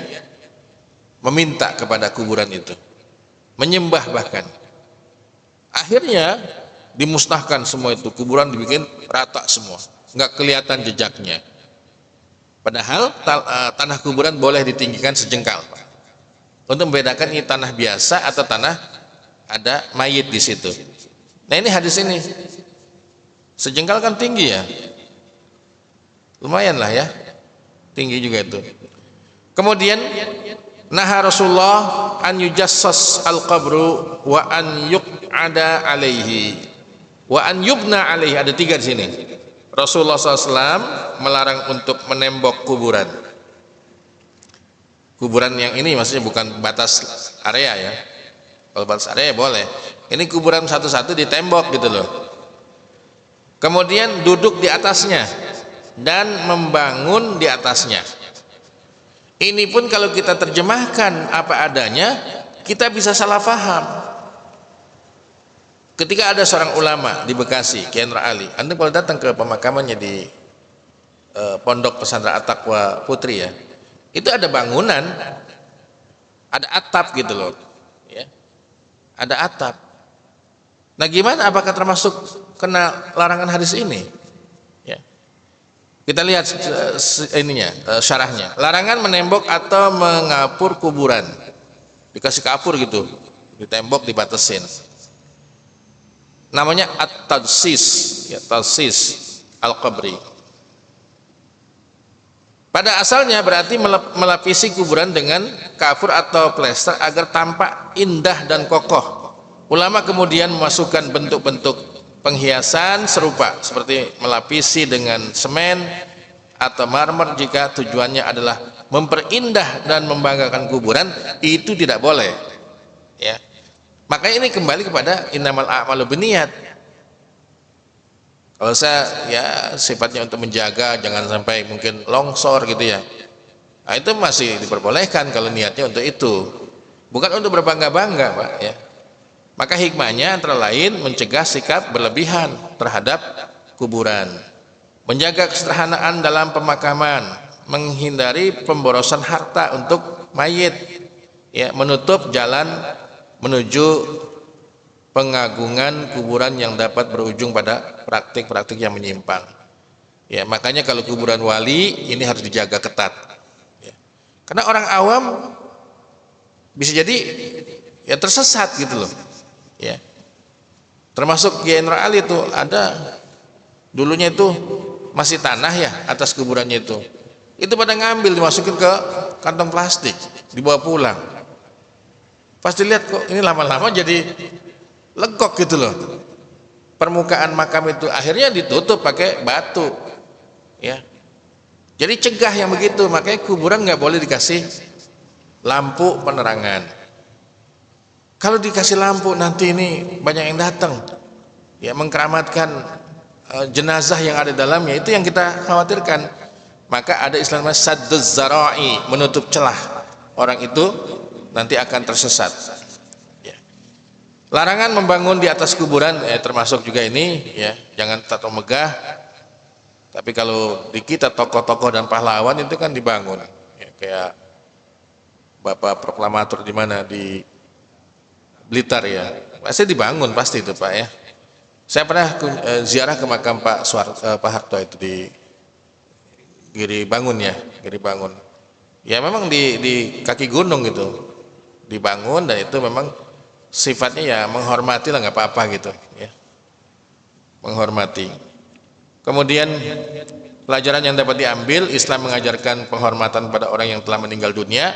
meminta kepada kuburan itu, menyembah bahkan. Akhirnya dimusnahkan semua itu, kuburan dibikin rata semua, nggak kelihatan jejaknya. Padahal tanah kuburan boleh ditinggikan sejengkal untuk membedakan ini tanah biasa atau tanah ada mayit di situ. Nah ini hadis ini, sejengkal kan tinggi ya, lumayan lah ya, tinggi juga itu. Kemudian naha Rasulullah an yujassas al-qabru wa an yuq'ada alaihi wa an yubna alaihi. Ada 3 di sini. Rasulullah SAW melarang untuk menembok kuburan. Kuburan yang ini maksudnya bukan batas area ya. Kalau batas area boleh. Ini kuburan satu-satu ditembok gitu loh. Kemudian duduk di atasnya dan membangun di atasnya. Ini pun kalau kita terjemahkan apa adanya, kita bisa salah paham. Ketika ada seorang ulama di Bekasi, Kiai Nur Ali, Anda kalau datang ke pemakamannya di Pondok Pesantren At-Taqwa Putri ya, itu ada bangunan, ada atap gitu loh, ya, ada atap. Nah gimana? Apakah termasuk kena larangan hadis ini? Ya. Kita lihat syarahnya. Larangan menembok atau mengapur kuburan. Dikasih kapur gitu, ditembok, dibatasin. Namanya at-tadsis, ya, tadsis al-qabri. Pada asalnya berarti melapisi kuburan dengan kafur atau plester agar tampak indah dan kokoh. Ulama kemudian memasukkan bentuk-bentuk penghiasan serupa seperti melapisi dengan semen atau marmer jika tujuannya adalah memperindah dan membanggakan kuburan, itu tidak boleh ya. Makanya ini kembali kepada innamal a'malu binniyat. Kalau saya ya sifatnya untuk menjaga jangan sampai mungkin longsor gitu ya, nah, itu masih diperbolehkan kalau niatnya untuk itu, bukan untuk berbangga-bangga Pak ya. Maka hikmahnya antara lain mencegah sikap berlebihan terhadap kuburan, menjaga kesederhanaan dalam pemakaman, menghindari pemborosan harta untuk mayit, ya, menutup jalan menuju pengagungan kuburan yang dapat berujung pada praktik-praktik yang menyimpang. Ya, makanya kalau kuburan wali ini harus dijaga ketat. Ya. Karena orang awam bisa jadi ya tersesat gitu loh. Ya, termasuk Kiai Nur Ali itu ada dulunya itu masih tanah ya atas kuburannya itu pada ngambil dimasukin ke kantong plastik dibawa pulang. Pas dilihat kok ini lama-lama jadi legok gitu loh, permukaan makam itu akhirnya ditutup pakai batu ya. Jadi cegah yang begitu, makanya kuburan nggak boleh dikasih lampu penerangan. Kalau dikasih lampu nanti ini banyak yang datang ya mengkeramatkan jenazah yang ada dalamnya, itu yang kita khawatirkan. Maka ada istilahnya sadduz zara'i, menutup celah, orang itu nanti akan tersesat ya. Larangan membangun di atas kuburan termasuk juga ini ya, jangan tato megah. Tapi kalau di kita tokoh-tokoh dan pahlawan itu kan dibangun ya, kayak Bapak proklamator di mana di Blitar ya, pasti dibangun pasti itu Pak ya. Saya pernah ziarah ke makam Pak Harto itu di Giri Bangun ya, Giri Bangun. Ya memang di kaki gunung gitu dibangun, dan itu memang sifatnya ya menghormati lah, nggak apa-apa gitu ya, menghormati. Kemudian pelajaran yang dapat diambil, Islam mengajarkan penghormatan pada orang yang telah meninggal dunia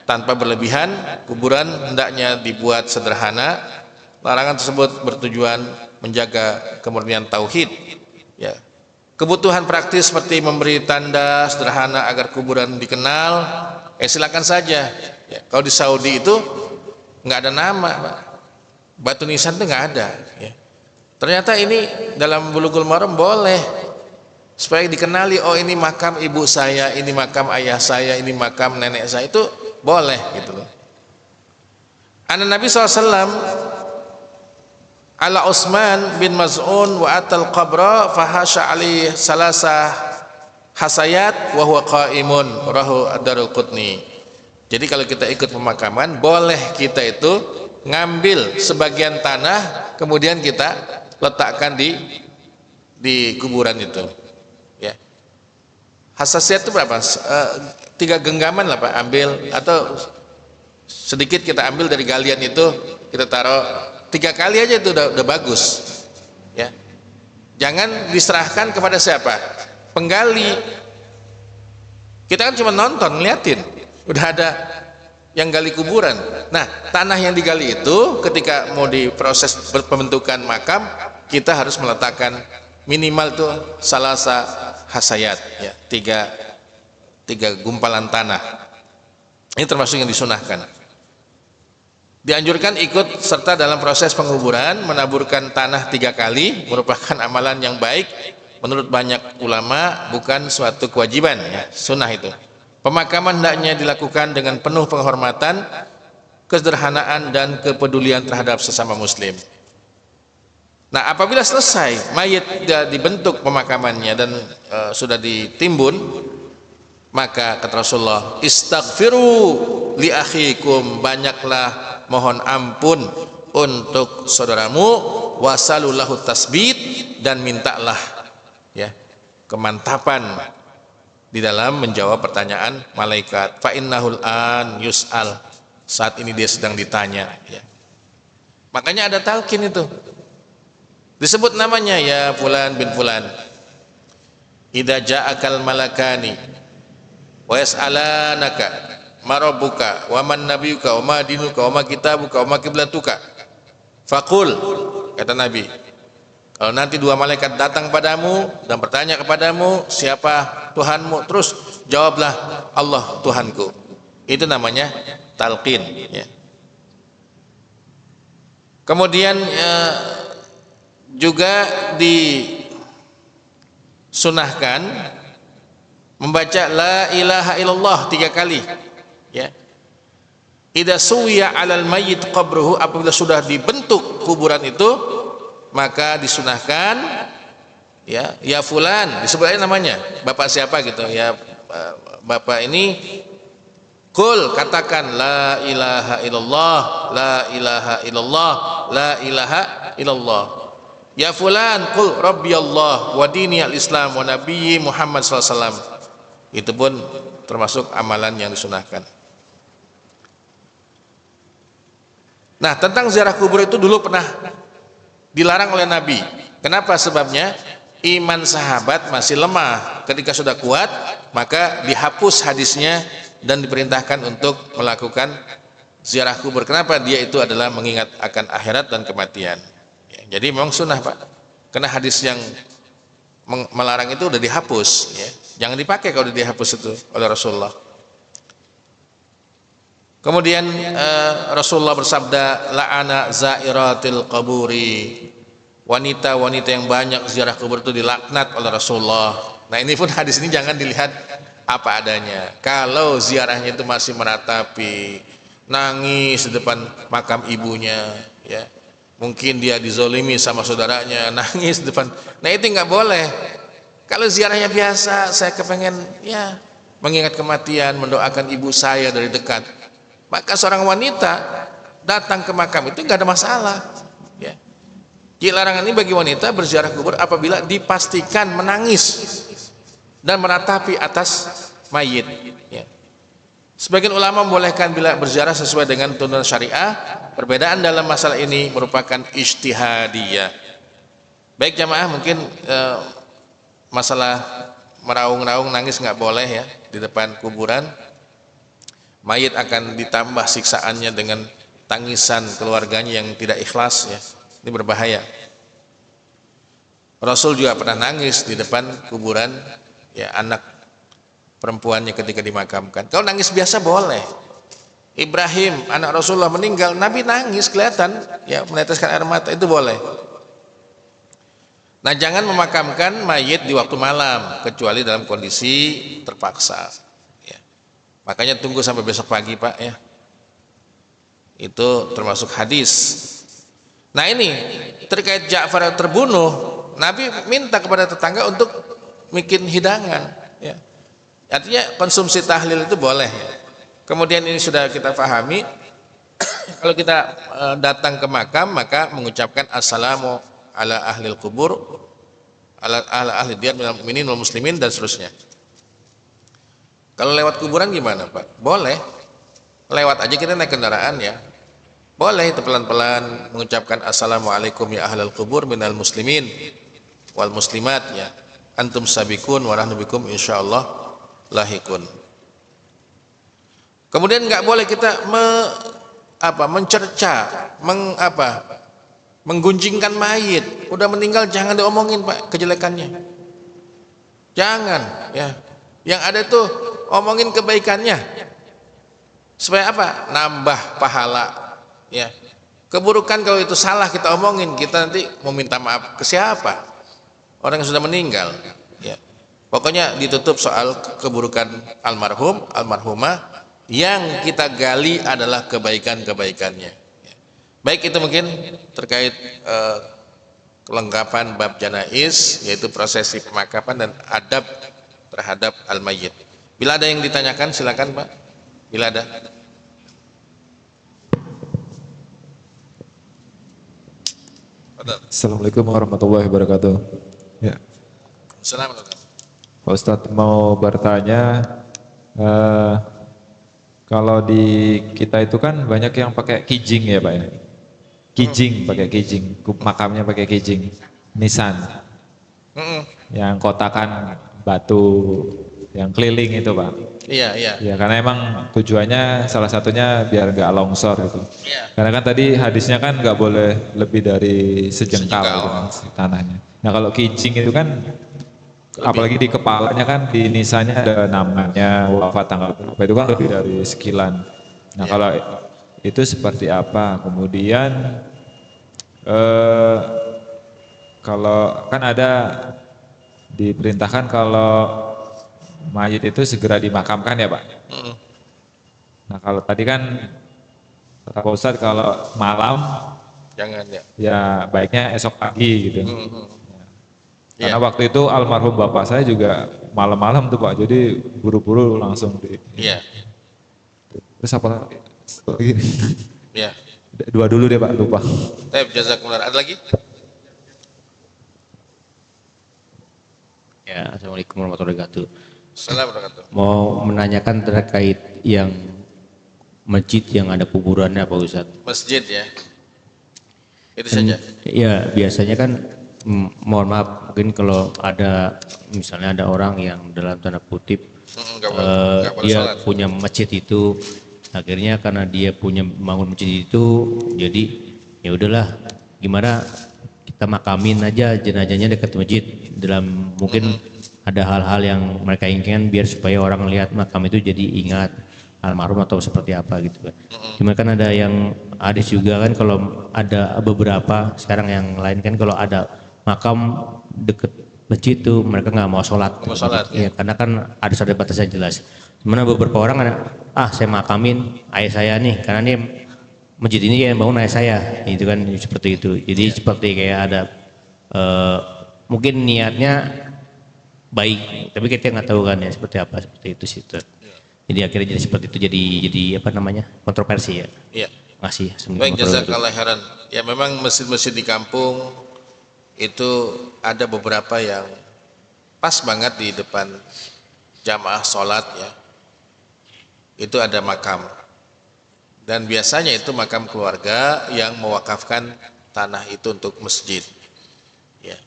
tanpa berlebihan. Kuburan hendaknya dibuat sederhana. Larangan tersebut bertujuan menjaga kemurnian tauhid ya. Kebutuhan praktis seperti memberi tanda sederhana agar kuburan dikenal, silakan saja ya. Kalau di Saudi itu nggak ada nama Pak, batu nisan itu nggak ada ya. Ternyata ini dalam Bulughul Maram boleh, supaya dikenali, oh ini makam ibu saya, ini makam ayah saya, ini makam nenek saya, itu boleh gitu loh. Nabi SAW ala Utsman bin Maz'un wa atal qabra fahasya alaihi salasah hasayat wa huwa qaimun rahu ad-Darul Qutni. Jadi kalau kita ikut pemakaman, boleh kita itu ngambil sebagian tanah kemudian kita letakkan di kuburan itu, ya. Hasasiyat itu berapa? 3 genggaman lah Pak, ambil, atau sedikit kita ambil dari galian itu, kita taruh 3 kali aja itu udah bagus, ya. Jangan diserahkan kepada siapa? Penggali. Kita kan cuma nonton, ngeliatin, udah ada yang gali kuburan. Nah, tanah yang digali itu ketika mau diproses pembentukan makam, kita harus meletakkan minimal tuh salasa hasayat, ya, 3 gumpalan tanah. Ini termasuk yang disunahkan. Dianjurkan ikut serta dalam proses penguburan, menaburkan tanah 3 kali merupakan amalan yang baik menurut banyak ulama, bukan suatu kewajiban, ya, sunnah itu. Pemakaman hendaknya dilakukan dengan penuh penghormatan, kesederhanaan dan kepedulian terhadap sesama muslim. Nah, apabila selesai mayit sudah dibentuk pemakamannya dan sudah ditimbun, maka kata Rasulullah, istaghfiru li akhikum, banyaklah mohon ampun untuk saudaramu, wasalullahu tasbit, dan mintalah, ya, kemantapan di dalam menjawab pertanyaan malaikat. Fa innahul an yus'al, saat ini dia sedang ditanya, ya. Makanya ada talqin itu, disebut namanya, ya fulan bin fulan, idza ja'akal malakani wa yas'alanaka marabuka wa man nabiyuka wa ma dinuka wa ma kitabuka wa ma kiblatuka faqul, kata Nabi, kalau nanti 2 malaikat datang padamu dan bertanya kepadamu, siapa Tuhanmu, terus jawablah, Allah Tuhanku. Itu namanya talqin, ya. Kemudian juga disunahkan membaca la ilaha illallah 3 kali, ya. Idza suwiya 'alal mayyit qabruhu, apabila sudah dibentuk kuburan itu, maka disunahkan, ya, ya fulan, disebut aja namanya, bapak siapa gitu, ya, bapak ini, kul, katakan la ilaha illallah, la ilaha illallah, la ilaha illallah. Ya fulan, kul rabbi Allah wa dini al-islam wa nabiyyi Muhammad sallallahu alaihi wasallam. Itu pun termasuk amalan yang disunahkan. Nah, tentang ziarah kubur itu dulu pernah dilarang oleh Nabi. Kenapa? Sebabnya iman sahabat masih lemah. Ketika sudah kuat, maka dihapus hadisnya dan diperintahkan untuk melakukan ziarah kubur. Kenapa? Dia itu adalah mengingat akan akhirat dan kematian, ya. Jadi memang sunnah Pak, karena hadis yang melarang itu udah dihapus, ya. Jangan dipakai kalau dihapus itu oleh Rasulullah. Kemudian Rasulullah bersabda, la'ana zairatil qaburi, wanita-wanita yang banyak ziarah kubur itu dilaknat oleh Rasulullah. Nah, ini pun hadis ini jangan dilihat apa adanya. Kalau ziarahnya itu masih meratapi, nangis di depan makam ibunya, ya, mungkin dia dizolimi sama saudaranya, nangis di depan, nah itu nggak boleh. Kalau ziarahnya biasa, saya kepengen, ya, mengingat kematian, mendoakan ibu saya dari dekat, maka seorang wanita datang ke makam itu nggak ada masalah, ya. Jadi larangan ini bagi wanita berziarah kubur apabila dipastikan menangis dan meratapi atas mayit, ya. Sebagian ulama membolehkan bila berziarah sesuai dengan tuntunan syariah. Perbedaan dalam masalah ini merupakan ijtihadiyah. Baik jamaah, mungkin masalah meraung-raung nangis nggak boleh, ya, di depan kuburan. Mayit akan ditambah siksaannya dengan tangisan keluarganya yang tidak ikhlas, ya. Ini berbahaya. Rasul juga pernah nangis di depan kuburan, ya, anak perempuannya ketika dimakamkan. Kalau nangis biasa boleh. Ibrahim anak Rasulullah meninggal, Nabi nangis kelihatan, ya, meneteskan air mata, itu boleh. Nah, jangan memakamkan mayit di waktu malam kecuali dalam kondisi terpaksa, ya. Makanya tunggu sampai besok pagi Pak, ya. Itu termasuk hadis. Nah, ini terkait Ja'far yang terbunuh, Nabi minta kepada tetangga untuk bikin hidangan. ya. Artinya konsumsi tahlil itu boleh ya. Kemudian ini sudah kita pahami. Kalau kita datang ke makam, maka mengucapkan assalamu ala ahlil kubur, ala ahli diyar minal mu'minin wal muslimin dan seterusnya. Kalau lewat kuburan gimana Pak? Boleh, lewat aja, kita naik kendaraan ya, boleh itu pelan-pelan mengucapkan assalamualaikum ya ahlal kubur minal muslimin wal muslimat ya, antum sabikun wa nahnu bikum insyaallah lahikun. Kemudian nggak boleh kita mencerca, menggunjingkan mayit udah meninggal, jangan diomongin Pak kejelekannya, jangan ya. Yang ada tuh omongin kebaikannya supaya apa? Nambah pahala ya. Keburukan kalau itu salah kita omongin, kita nanti mau minta maaf ke siapa? Orang yang sudah meninggal ya. Pokoknya ditutup soal keburukan almarhum, almarhumah. Yang kita gali adalah kebaikan-kebaikannya ya. Baik, itu mungkin terkait kelengkapan bab janaiz, yaitu prosesi pemakaman dan adab terhadap al-mayyit. Bila ada yang ditanyakan silakan Pak. Bila ada. Assalamualaikum warahmatullahi wabarakatuh. Ya, Assalamualaikum. Pak Ustadz mau bertanya, kalau di kita itu kan banyak yang pakai kijing ya Pak ya? Kijing, pakai kijing, makamnya pakai kijing, nisan, yang kotakan batu, yang keliling itu Pak. Iya, iya. Ya karena emang tujuannya salah satunya biar nggak longsor gitu. Iya. Karena kan tadi hadisnya kan nggak boleh lebih dari sejengkal gitu kan, tanahnya. Nah kalau kijing itu kan apalagi di kepalanya kan, di nisanya ada namanya, wafat tanggal berapa, itu kan lebih dari sekilan. Nah kalau itu seperti apa? Kemudian kalau kan ada diperintahkan kalau mayit itu segera dimakamkan ya Pak. Nah kalau tadi kan kata Pak Ustadz kalau malam Jangan ya. ya baiknya esok pagi gitu. Karena Iya. waktu itu almarhum bapak saya juga malam-malam tuh Pak, jadi buru-buru langsung di. Iya. Terus apa lagi? Iya. Dua dulu deh Pak, lupa. Baik, jazakumullah. Ada lagi? Ya, assalamualaikum warahmatullahi wabarakatuh. Assalamualaikum. Mau menanyakan terkait yang masjid yang ada kuburannya Pak Ustadz. Masjid ya. Itu saja. Ya, biasanya kan mohon maaf, mungkin kalau ada misalnya ada orang yang dalam tanda kutip Nggak boleh dia sholat. punya masjid itu, akhirnya karena dia punya bangun masjid itu, jadi ya udahlah, gimana kita makamin aja jenazahnya dekat masjid, dalam mungkin ada hal-hal yang mereka inginkan biar supaya orang lihat makam itu jadi ingat almarhum atau seperti apa gitu kan. Cuma kan ada yang hadis juga kan, kalau ada beberapa sekarang yang lain kan kalau ada makam deket masjid itu mereka nggak mau sholat. Nggak mau sholat, ya, karena kan harus ada batasnya jelas. Mana beberapa orang ada, saya makamin ayah saya nih karena ini masjid ini yang bangun ayah saya, itu kan seperti itu. Jadi seperti kayak ada mungkin niatnya baik, tapi kita nggak tahu kan ya seperti apa, seperti itu sih. Jadi akhirnya jadi seperti itu, jadi apa namanya, kontroversi ya. Iya. Masih. Baik, jazakallah khairan. Ya memang masjid-masjid di kampung itu ada beberapa yang pas banget di depan jamaah sholat ya. Itu ada makam. Dan biasanya itu makam keluarga yang mewakafkan tanah itu untuk masjid. Ya.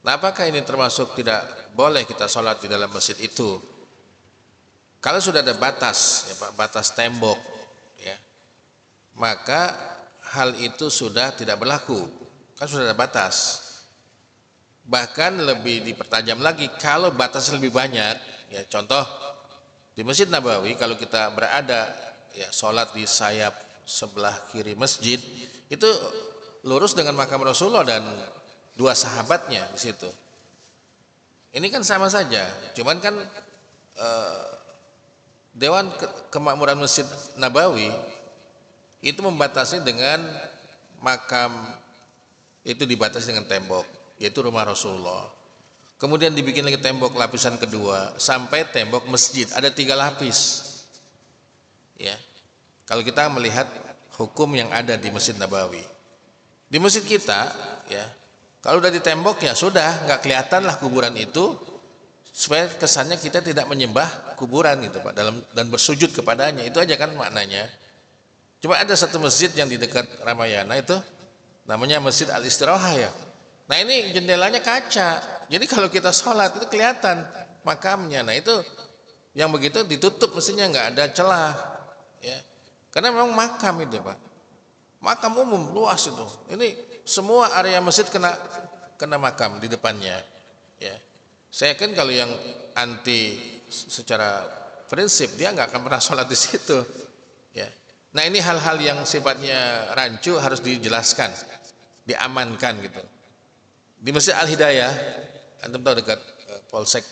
Nah, apakah ini termasuk tidak boleh kita sholat di dalam masjid itu? Kalau sudah ada batas, ya Pak, batas tembok, ya, maka hal itu sudah tidak berlaku. Kan sudah ada batas. Bahkan lebih dipertajam lagi kalau batas lebih banyak. Ya, contoh di Masjid Nabawi, kalau kita berada ya sholat di sayap sebelah kiri masjid, itu lurus dengan makam Rasulullah dan dua sahabatnya di situ. Ini kan sama saja, cuman kan Dewan Kemakmuran Masjid Nabawi itu membatasi dengan makam itu dibatasi dengan tembok, yaitu rumah Rasulullah. kemudian dibikin lagi tembok lapisan kedua sampai tembok masjid, ada 3 lapis. Ya, kalau kita melihat hukum yang ada di Masjid Nabawi, di masjid kita, ya, kalau udah ditembok ya sudah, nggak kelihatan lah kuburan itu, supaya kesannya kita tidak menyembah kuburan gitu Pak, dan bersujud kepadanya, itu aja kan maknanya. Cuma ada satu masjid yang di dekat Ramayana itu namanya Masjid Al-Istirahah ya. Nah ini jendelanya kaca, jadi kalau kita sholat itu kelihatan makamnya. Nah itu yang begitu ditutup, mestinya nggak ada celah, ya. Karena memang makam itu Pak, makam umum luas itu. Ini semua area masjid kena makam di depannya, ya. Saya kan kalau yang anti secara prinsip dia nggak akan pernah sholat di situ, ya. Nah ini hal-hal yang sifatnya rancu harus dijelaskan, diamankan gitu. Di Masjid Al Hidayah, antum tahu dekat Polsek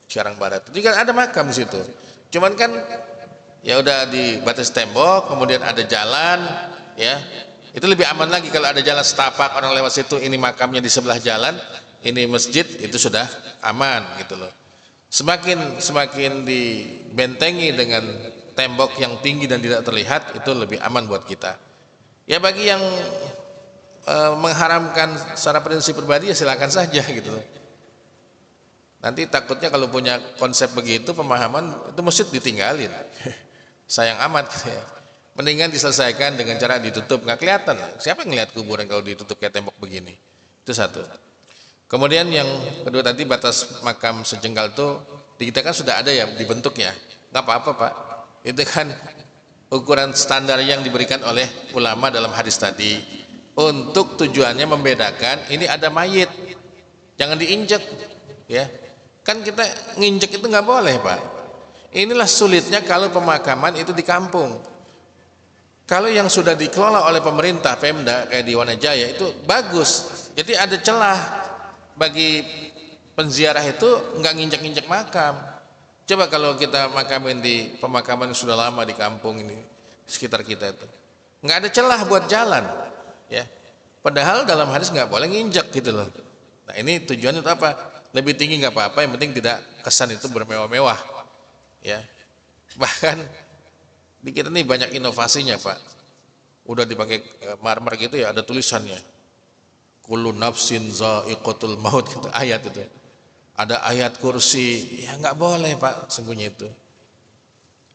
Cikarang Barat, itu kan ada makam di situ. Cuman kan ya udah dibatas tembok, kemudian ada jalan, ya. Itu lebih aman lagi kalau ada jalan setapak orang lewat situ, ini makamnya di sebelah jalan, ini masjid, itu sudah aman gitu loh. Semakin dibentengi dengan tembok yang tinggi dan tidak terlihat, itu lebih aman buat kita. Ya bagi yang mengharamkan secara prinsip pribadi ya silakan saja gitu loh. Nanti takutnya kalau punya konsep begitu pemahaman, itu masjid ditinggalin. Sayang amat gitu ya. Mendingan diselesaikan dengan cara ditutup, nggak kelihatan. Siapa yang ngeliat kuburan kalau ditutup kayak tembok begini? Itu satu. Kemudian yang kedua tadi, batas makam sejengkal itu di kita kan sudah ada ya dibentuknya. Nggak apa-apa Pak, itu kan ukuran standar yang diberikan oleh ulama dalam hadis tadi, untuk tujuannya membedakan ini ada mayit, jangan diinjek, ya. Kan kita nginjek itu nggak boleh Pak. Inilah sulitnya kalau pemakaman itu di kampung. Kalau yang sudah dikelola oleh pemerintah Pemda kayak di Wanajaya itu bagus, jadi ada celah bagi penziarah itu nggak nginjek-nginjek makam. Coba kalau kita makamin di pemakaman yang sudah lama di kampung ini sekitar kita itu, nggak ada celah buat jalan, ya. Padahal dalam hadis nggak boleh nginjek gitu loh. Nah ini tujuannya itu apa? Lebih tinggi nggak apa-apa, yang penting tidak kesan itu bermewah-mewah, ya. Bahkan di kita nih banyak inovasinya Pak, udah dipakai marmer gitu ya, ada tulisannya kullu nafsin za'iqatul maut gitu, ayat itu, ada ayat kursi, ya nggak boleh Pak sungguhnya itu.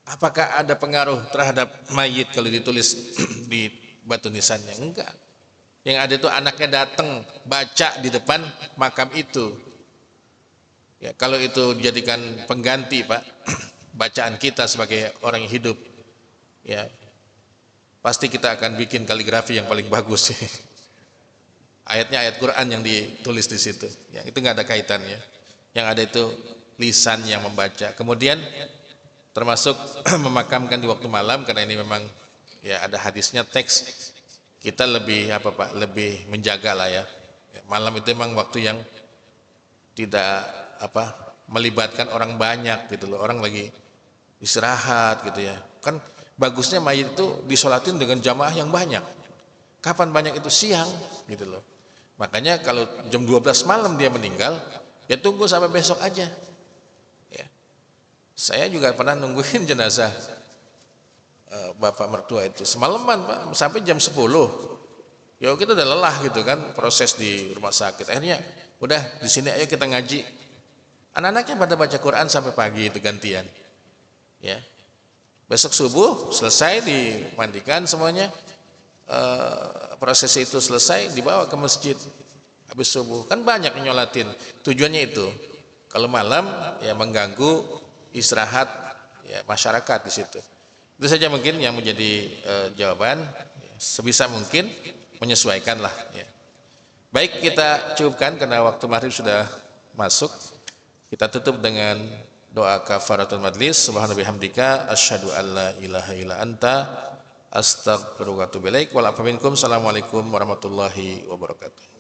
Apakah ada pengaruh terhadap mayit kalau ditulis di batu nisannya? Enggak. Yang ada itu anaknya datang baca di depan makam itu, ya. Kalau itu dijadikan pengganti Pak bacaan kita sebagai orang yang hidup, ya pasti kita akan bikin kaligrafi yang paling bagus. Ayatnya ayat Quran yang ditulis di situ, ya itu nggak ada kaitannya. Yang ada itu lisan yang membaca. Kemudian termasuk memakamkan di waktu malam, karena ini memang ya ada hadisnya, teks kita lebih apa Pak, lebih menjaga lah ya. Malam itu memang waktu yang tidak apa melibatkan orang banyak gitu loh, orang lagi istirahat gitu ya. Kan bagusnya mayit itu disolatin dengan jamaah yang banyak. Kapan banyak itu? Siang gitu loh. Makanya kalau jam 12 malam dia meninggal, ya tunggu sampai besok aja, ya. Saya juga pernah nungguin jenazah bapak mertua itu semalaman Pak, sampai jam 10. Ya kita udah lelah gitu kan proses di rumah sakit. Akhirnya udah di sini ayo kita ngaji. Anak-anaknya pada baca Quran sampai pagi itu gantian, ya. Besok subuh selesai dimandikan semuanya, proses itu selesai dibawa ke masjid habis subuh. Kan banyak yang nyolatin, tujuannya itu kalau malam ya mengganggu istirahat ya masyarakat di situ. Itu saja mungkin yang menjadi jawaban, ya, sebisa mungkin menyesuaikan lah, ya. Baik, kita cukupkan karena waktu maghrib sudah masuk. Kita tutup dengan doa kafaratul majlis. Subhanallahi bihamdika asyhadu an la ilaha illa anta astaghfiruka wa atubu ilaik. Wal afa minkum. Assalamualaikum warahmatullahi wabarakatuh.